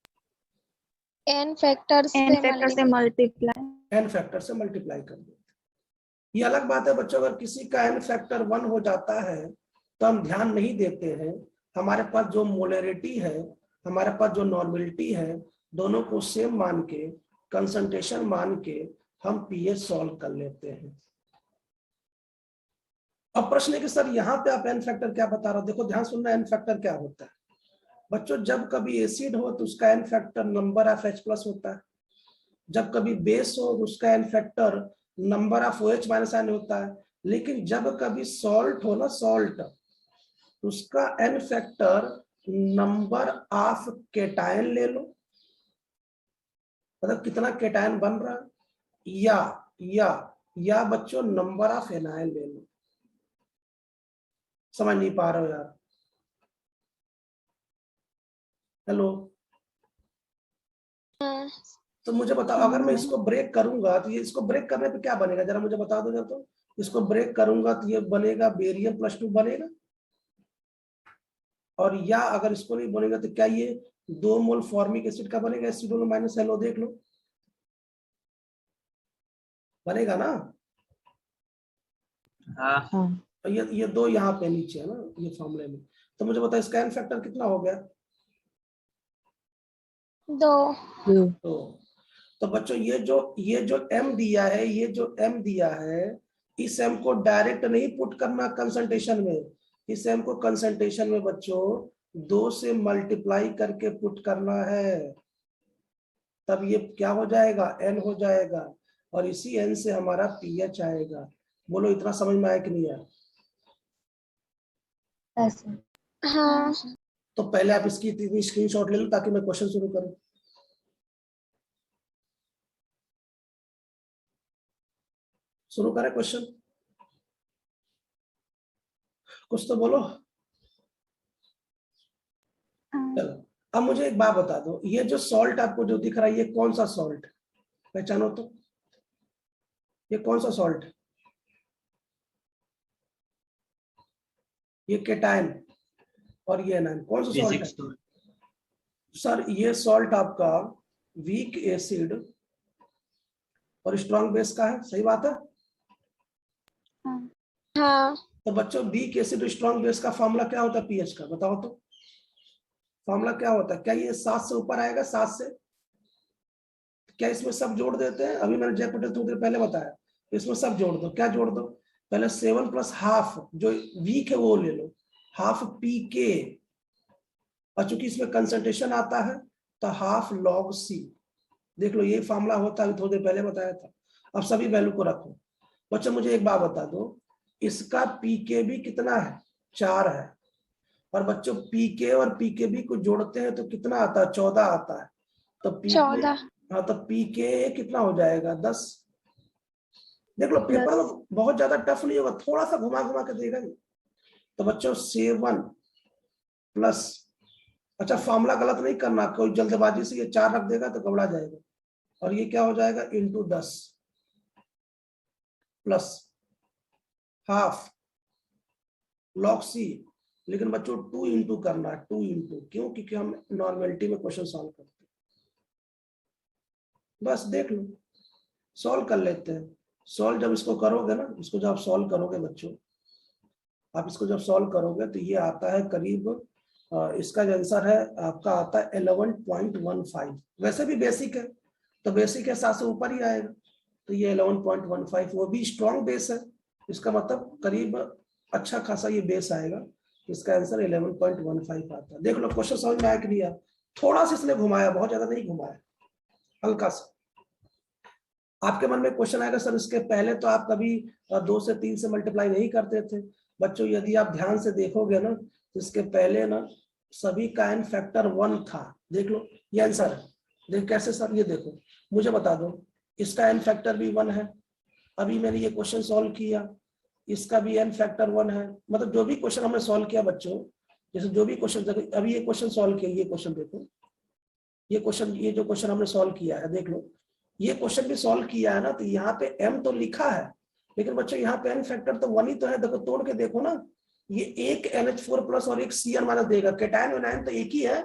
n फैक्टर से मल्टीप्लाई कर देते। ये अलग बात है बच्चों, अगर किसी का n फैक्टर 1 हो जाता है तो हम ध्यान नहीं देते हैं। हमारे पास जो मोलरिटी है, हमारे पास जो नॉर्मेलिटी है, दोनों को सेम मान के, कंसंट्रेशन मान के हम pH सॉल्व कर लेते हैं। अब प्रश्न है कि सर यहाँ पे आप n फैक्टर क्या बता रहे हो। देखो ध्यान सुनना, n फैक्टर क्या होता है बच्चों। जब कभी एसिड हो तो उसका n factor number of H plus होता है। जब कभी बेस हो तो उसका n factor number of OH minus n होता है। लेकिन जब कभी सॉल्ट हो ना, सॉल्ट, उसका n factor number of cation ले लो, मतलब कितना केटायन बन रहा है, या बच्चों नंबर ऑफ एनायन ले लो। समझ नहीं पा रहे हो यार। हेलो, तो मुझे बताओ अगर मैं इसको ब्रेक करूंगा तो ये, इसको ब्रेक करने पे क्या बनेगा, जरा मुझे बता दो। तो इसको ब्रेक करूंगा तो ये बनेगा बेरियम +2 बनेगा। और या अगर इसको नहीं बनेगा तो क्या ये 2 मोल फॉर्मिक एसिड का बनेगा, एसिडोल माइनस एलो, देख लो बनेगा ना। हाँ। तो ये 2 यहाँ पे नीचे है ना ये फॉर्मूले में। तो मुझे बताओ इसका n फैक्टर कितना हो गया, 2। तो बच्चों ये जो m दिया है, ये जो m दिया है, इस m को डायरेक्ट नहीं पुट करना कंसंट्रेशन में, इस m को कंसंट्रेशन में बच्चों 2 से मल्टीप्लाई करके पुट करना है। तब ये क्या हो जाएगा, n हो जाएगा, और इसी n से हमारा pH आएगा। बोलो इतना समझ में आया कि नहीं आया? हाँ। तो पहले आप इसकी स्क्रीनशॉट ले लो ताकि मैं क्वेश्चन शुरू करूं। शुरू करें क्वेश्चन, कुछ तो बोलो। चलो अब मुझे एक बात बता दो, ये जो सॉल्ट आपको जो दिख रहा है ये कौन सा सॉल्ट, पहचानो तो, ये कौन सा सॉल्ट? ये केटायन और ये एनायन, कौन सा सॉल्ट है? सर ये सॉल्ट आपका वीक एसिड और स्ट्रॉन्ग बेस का है, सही बात है? हाँ। तो बच्चों वीक एसिड स्ट्रॉन्ग बेस का फॉर्मूला क्या होता है पीएच का, बताओ तो। फॉर्मूला क्या होता है? क्या ये 7 से ऊपर आएगा, 7 से? क्या इसमें सब जोड़ देते हैं? अभी मैंने जय पटेल थोड़ी देर पहले बताया, इसमें सब जोड़ दो। क्या जोड़ दो? पहले 7 प्लस हाफ, जो वीक है वो ले लो, हाफ पीके, और चूंकि इसमें कंसंट्रेशन आता है तो हाफ लॉग सी। देख लो ये फॉर्मूला होता है, थोड़ी देर पहले बताया था। अब सभी वैल्यू को रखो। बच्चों मुझे एक बात बता दो, इसका पीके भी कितना है, 4 है, और बच्चों पीके और पीकेबी को जोड़ते हैं तो कितना आता है? 14 आता है। तो पीके, 14। हाँ तो पीके कितना हो जाएगा? 10। देख लो पेपर में बहुत ज्यादा टफ नहीं होगा, थोड़ा सा घुमा घुमा के देगा। तो बच्चों 7 प्लस, अच्छा फॉर्मूला गलत नहीं करना, कोई जल्दबाजी से ये 4 रख देगा तो गबड़ा जाएगा। और ये क्या हो जाएगा? इंटू 10 प्लस हाफ लॉग सी। लेकिन बच्चों 2 इंटू करना है, 2 इंटू, क्यों? क्योंकि हम नॉर्मेलिटी में क्वेश्चन सॉल्व करते हैं। बस देख लो, सॉल्व कर लेते हैं। सॉल्व जब इसको करोगे ना, इसको जब आप सॉल्व करोगे बच्चों, आप इसको जब सॉल्व करोगे तो ये आता है करीब, इसका जो आंसर है आपका आता है 11.15। वैसे भी बेसिक है तो बेसिक के साथ से ऊपर ही आएगा। तो ये 11.15 वो भी स्ट्रॉन्ग बेस है, इसका मतलब करीब अच्छा खासा ये बेस आएगा। इसका आंसर 11.15 आता है। देख लो क्वेश्चन समझ में आया कि नहीं आया? थोड़ा सा इसने घुमाया, बहुत ज्यादा नहीं घुमाया, हल्का सा। आपके मन में क्वेश्चन आएगा सर इसके पहले तो आप कभी 2 से 3 से मल्टीप्लाई नहीं करते थे। बच्चों यदि आप ध्यान से देखोगे ना तो इसके पहले ना सभी का n फैक्टर 1 था। देख लो ये आंसर है। देख कैसे सर, ये देखो मुझे बता दो, इसका n फैक्टर भी 1 है। अभी मैंने ये क्वेश्चन सॉल्व किया, इसका भी n फैक्टर 1 है। मतलब जो भी क्वेश्चन हमने सॉल्व किया बच्चों, जैसे जो भी क्वेश्चन देखो, अभी ये क्वेश्चन सॉल्व किया, ये क्वेश्चन देखो, ये क्वेश्चन, ये जो क्वेश्चन हमने सॉल्व किया है देख लो, ये क्वेश्चन भी सॉल्व किया है ना, तो यहाँ पे m तो लिखा है, लेकिन बच्चों यहाँ पे n फैक्टर तो 1 ही तो है। देखो तोड़ के देखो ना, ये एक NH4 प्लस और एक Cn माइनस देगा, कैटायन विनायन तो एक ही है,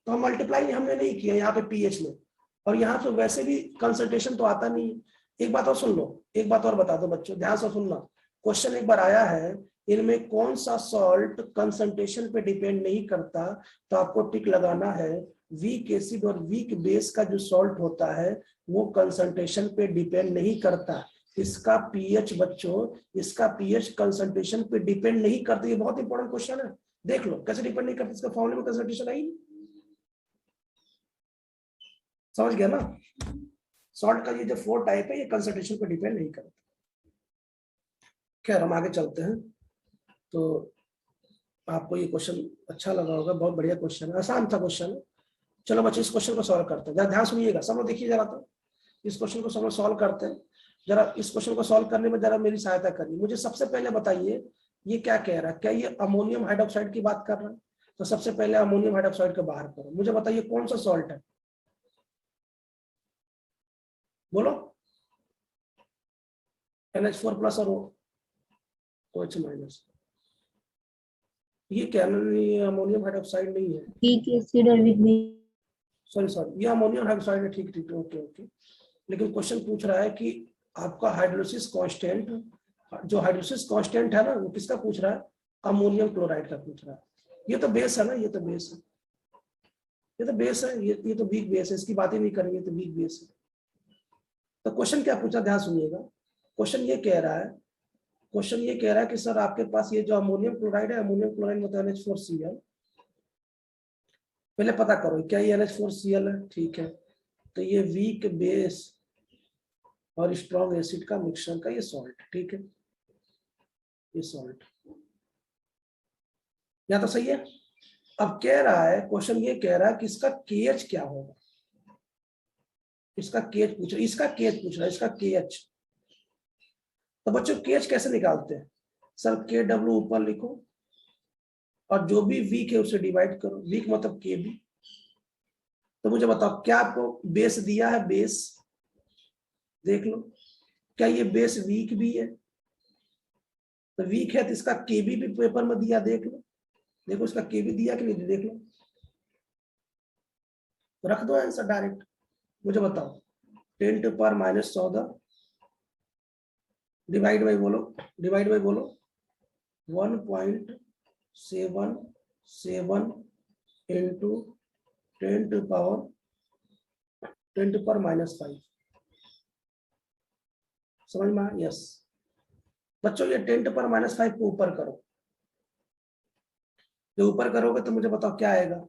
तो हम मल्टीप्लाई हमने नहीं किया यहाँ पे पीएच में। और यहाँ पे वैसे भी कंसंट्रेशन तो आता नहीं। एक बात और सुन लो, एक बात और बता दो बच्चों, ध्यान से सुनना। क्वेश्चन एक बार आया है, इनमें कौन सा सॉल्ट कंसंट्रेशन पे डिपेंड नहीं करता, तो आपको टिक लगाना है। वीक एसिड और वीक बेस का जो सॉल्ट होता है वो कंसंट्रेशन पे डिपेंड नहीं करता। इसका पीएच बच्चों, इसका पीएच कंसंट्रेशन पे डिपेंड नहीं करता। ये बहुत इंपॉर्टेंट क्वेश्चन है, देख लो कैसे डिपेंड नहीं करता। इसका फॉर्मूले में कंसंट्रेशन आई, समझ गया ना? सॉल्ट का ये जो 4 टाइप है ये कंसंट्रेशन पे डिपेंड नहीं करता। खैर हम आगे चलते हैं। तो आपको ये क्वेश्चन अच्छा लगा होगा, बहुत बढ़िया क्वेश्चन है, आसान था क्वेश्चन। चलो बच्चे इस क्वेश्चन को सॉल्व करते हैं, जरा ध्यान सुनिएगा सब लोग, देखिए जरा। तो इस क्वेश्चन को सब लोग सॉल्व करते हैं। जरा इस क्वेश्चन को सॉल्व करने में जरा मेरी सहायता करिए। मुझे सबसे पहले बताइए ये क्या कह रहा है, क्या ये अमोनियम हाइड्रोक्साइड की बात कर रहा है? तो सबसे पहले अमोनियम हाइड्रोक्साइड को बाहर करो। मुझे बताइए कौन सा सॉल्ट है, बोलो। NH4 प्लस और OH माइनस, ये क्या अमोनियम हाइड्रोक्साइड नहीं है, वीक एसिड और वीक बेस। सॉरी, ये अमोनियम हाइड्रोक्साइड है, ठीक ठीक, ओके ओके। लेकिन क्वेश्चन पूछ रहा है कि आपका हाइड्रोलिसिस कांस्टेंट, जो हाइड्रोलिसिस कांस्टेंट है ना वो किसका पूछ रहा है? अमोनियम क्लोराइड का पूछ रहा है। ये तो बेस है ना, ये तो बेस है, ये तो बेस है, ये तो वीक बेस है, इसकी बात ही नहीं करेंगे, तो वीक बेस है। तो क्वेश्चन क्या पूछा, ध्यान सुनिएगा। क्वेश्चन ये कह रहा है, क्वेश्चन ये कह रहा है कि सर आपके पास ये जो अमोनियम क्लोराइड है, अमोनियम क्लोराइड मतलब NH4Cl, पहले पता करो क्या ये NH4Cl है, ठीक है। तो ये वीक बेस और स्ट्रॉन्ग एसिड का मिक्सचर का ये सॉल्ट, ठीक है, ये सॉल्ट या तो सही है। अब कह रहा है क्वेश्चन, ये कह रहा है कि इसका KH क्या होगा, इसका KH पूछ रहा है, इसका KH पूछ रहा है, इसका KH। तो बच्चों KH कैसे निकालते हैं? सर KW ऊपर लिखो और जो भी वीक है उसे डिवाइड करो, वीक मतलब KB। तो मुझे बताओ क्या आपको बेस दिया है, बेस देख लो, क्या ये बेस वीक भी है? तो वीक है तो इसका KB भी पेपर में दिया, देख लो, देखो इसका KB दिया कि नहीं, देख लो। तो रख दो आंसर डायरेक्ट। मुझे बताओ 10 to power minus 14 divide by बोलो, डिवाइड बाई बोलो 1.77 इंटू 10 टू पावर माइनस 5। समझ में? यस बच्चों, ये 10 टू पावर माइनस 5 को ऊपर करो, जो ऊपर करोगे तो मुझे बताओ क्या आएगा,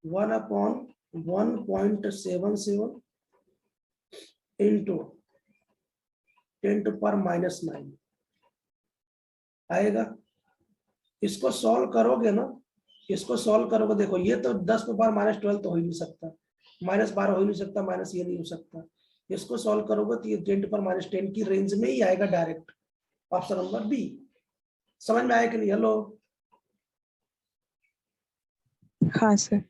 1/1.77 इंटू 10 टू पावर माइनस 9 आएगा। इसको सॉल्व करोगे ना, इसको सॉल्व करोगे, देखो ये तो 10 पे पावर -12 तो हो ही नहीं सकता, -12 हो ही नहीं सकता, माइनस ये नहीं हो सकता। इसको सॉल्व करोगे तो ये 10 पर -10 की रेंज में ही आएगा डायरेक्ट। Option number B. समझ में आया कि नहीं? हेलो, हाँ सर।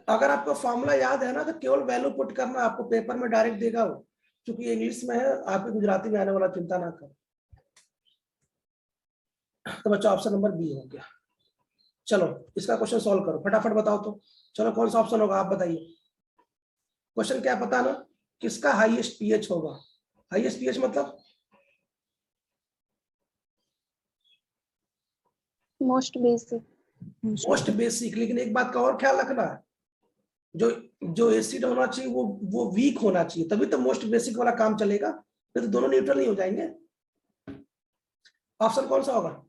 अगर आपको फॉर्मूला याद है ना तो केवल वैल्यू पुट करना, आपको पेपर में डायरेक्ट देगा वो, क्योंकि इंग्लिश में है, आपके गुजराती में आने वाला, चिंता ना कर। तो बच्चों ऑप्शन नंबर बी हो गया। चलो इसका क्वेश्चन सॉल्व करो, फटाफट बताओ तो। चलो कौन सा ऑप्शन होगा आप बताइए। क्वेश्चन क्या पता ना, किसका हाईएस्ट पीएच होगा? हाईएस्ट पीएच मतलब मोस्ट बेसिक। Most basic. लेकिन एक बात का और ख्याल रखना है, जो एसिड होना चाहिए वो वीक होना चाहिए, तभी तो मोस्ट बेसिक वाला काम चलेगा, नहीं तो दोनों न्यूट्रल नहीं हो जाएंगे। ऑप्शन कौन सा होगा?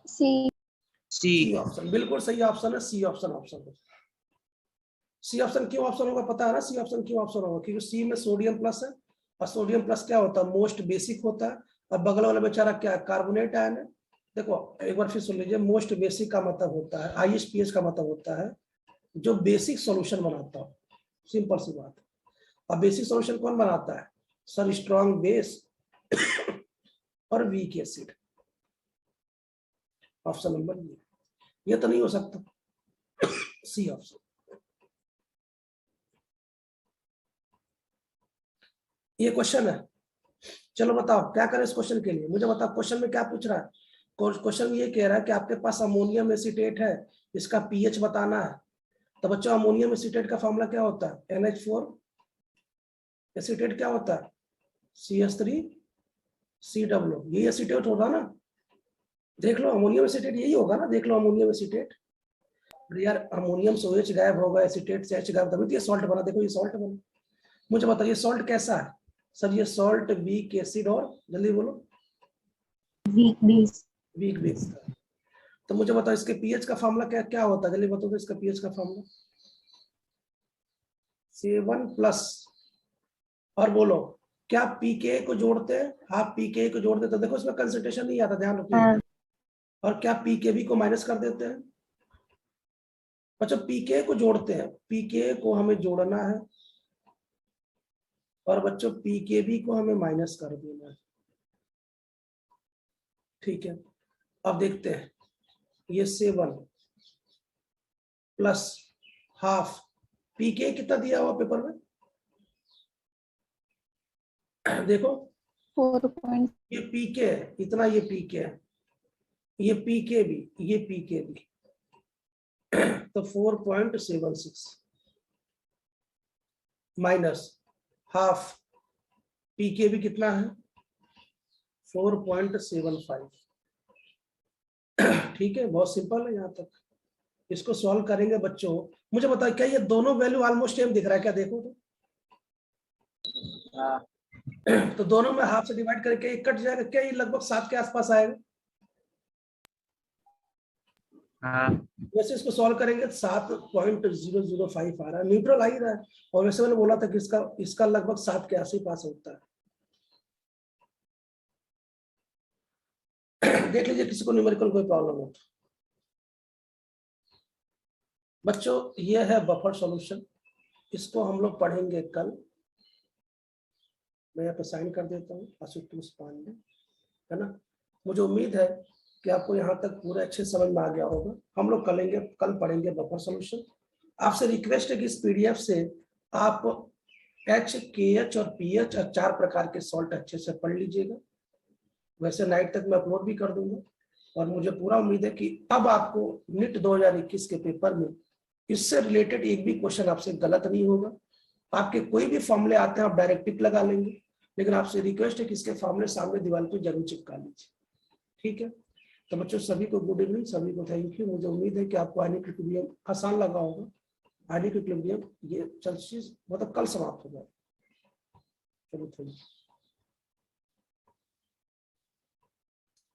सी। सी ऑप्शन बिल्कुल सही ऑप्शन है, C option option. C option क्यों ऑप्शन होगा पता है ना? सी ऑप्शन क्यों ऑप्शन होगा? क्योंकि सी में सोडियम प्लस है, और सोडियम प्लस क्या होता है? मोस्ट बेसिक होता है। और बगल वाला बेचारा क्या है? कार्बोनेट आयन है। देखो एक बार फिर सुन लीजिए, मोस्ट बेसिक का मतलब होता है, हाईएस्ट पीएच का मतलब होता है जो बेसिक सॉल्यूशन बनाता हो, सिंपल सी बात। और बेसिक सॉल्यूशन कौन बनाता है सर? स्ट्रॉन्ग बेस और weak acid. Option number B. ये तो नहीं हो सकता, सी ऑप्शन। ये क्वेश्चन है, चलो बताओ क्या करें इस क्वेश्चन के लिए, मुझे बताओ क्वेश्चन में क्या पूछ रहा है। क्वेश्चन ये कह रहा है कि आपके पास अमोनियम एसीटेट है, इसका पीएच बताना है। तो बच्चों अमोनियम एसीटेट का फॉर्मूला क्या होता है? NH4। एसीटेट क्या होता है? CH3COO। यही एसीटेट होगा ना? देख लो अमोनियम एसीटेट यही होगा ना, देख लो अमोनियम एसीटेट। यार अमोनियम से OH गायब होगा, एसीटेट से H गायब, तभी तो ये सॉल्ट बना। देखो ये सॉल्ट बना। मुझे बताइए सॉल्ट कैसा है सर? ये सॉल्ट वीक एसिड और जल्दी बोलो वीक बेस। Weak base. तो मुझे बताओ इसके पीएच का फॉर्मूला क्या क्या होता है? जल्दी बताओ तो इसका पीएच का फॉर्मूला। 7+ और बोलो क्या पीके को जोड़ते हैं? हाफ पीके को जोड़ देते, तो देखो इसमें कंसंट्रेशन नहीं आता, ध्यान रखिए। और क्या पीकेबी को माइनस कर देते हैं? अच्छा पीके को जोड़ते हैं, पीके को हमें जोड़ना है, और बच्चों पीकेबी को हमें माइनस कर देना है। ठीक है, अब देखते हैं ये 7+ हाफ, पीके कितना दिया हुआ पेपर में? देखो 4. ये पीके है इतना, ये पीके है, ये पीके भी, ये पीके भी, तो 4.76 माइनस हाफ, पीके भी कितना है? 4.75। ठीक है, बहुत सिंपल है यहाँ तक। इसको सॉल्व करेंगे बच्चों। मुझे बताओ क्या ये दोनों वैल्यू ऑलमोस्ट सेम दिख रहा है क्या? देखो तो दोनों में हाफ से डिवाइड करके ये कट जाएगा क्या? ये लगभग 7 के आसपास आएगा। हाँ। वैसे इसको सॉल्व करेंगे 7.005 आ रहा है, न्यूट्रल आ ही रहा है। और वैसे मैंने बोला था कि इसका लगभग 7 के आसपास होता है। देख लीजिए किसी को न्यूमेरिकल कोई प्रॉब्लम हो तो। बच्चों ये है बफर सॉल्यूशन, इसको हम लोग पढ़ेंगे कल। मैं यहाँ पे साइन कर देता हूँ, आशुतोष पांडे, है ना। मुझे उम्मीद है कि आपको यहाँ तक पूरा अच्छे समझ में आ गया होगा। हम लोग कल पढ़ेंगे बफर सॉल्यूशन। आपसे रिक्वेस्ट है कि इस PDF से आप H, KH और PH और 4 प्रकार के सॉल्ट अच्छे से पढ़ लीजिएगा। वैसे नाइट तक मैं अपलोड भी कर दूंगा, और मुझे पूरा उम्मीद है कि अब आपको NIT 2021 के पेपर में इससे रिलेटेड एक भी क्वेश्चन आपसे गलत नहीं होगा। आपके कोई भी फॉर्मूले आते हैं आप डायरेक्ट टिक लगा लेंगे, लेकिन आपसे रिक्वेस्ट है कि इसके फॉर्मूले सामने दीवार पर जरूर चिपका लीजिए। ठीक है, तो बच्चों सभी को गुड इवनिंग, सभी को थैंक यू। मुझे उम्मीद है कि आपको आने की इक्विलिब्रियम आसान लगा होगा। आने की इक्विलिब्रियम ये चल चीज मतलब कल समाप्त हो जाए। चलो थैंक यू।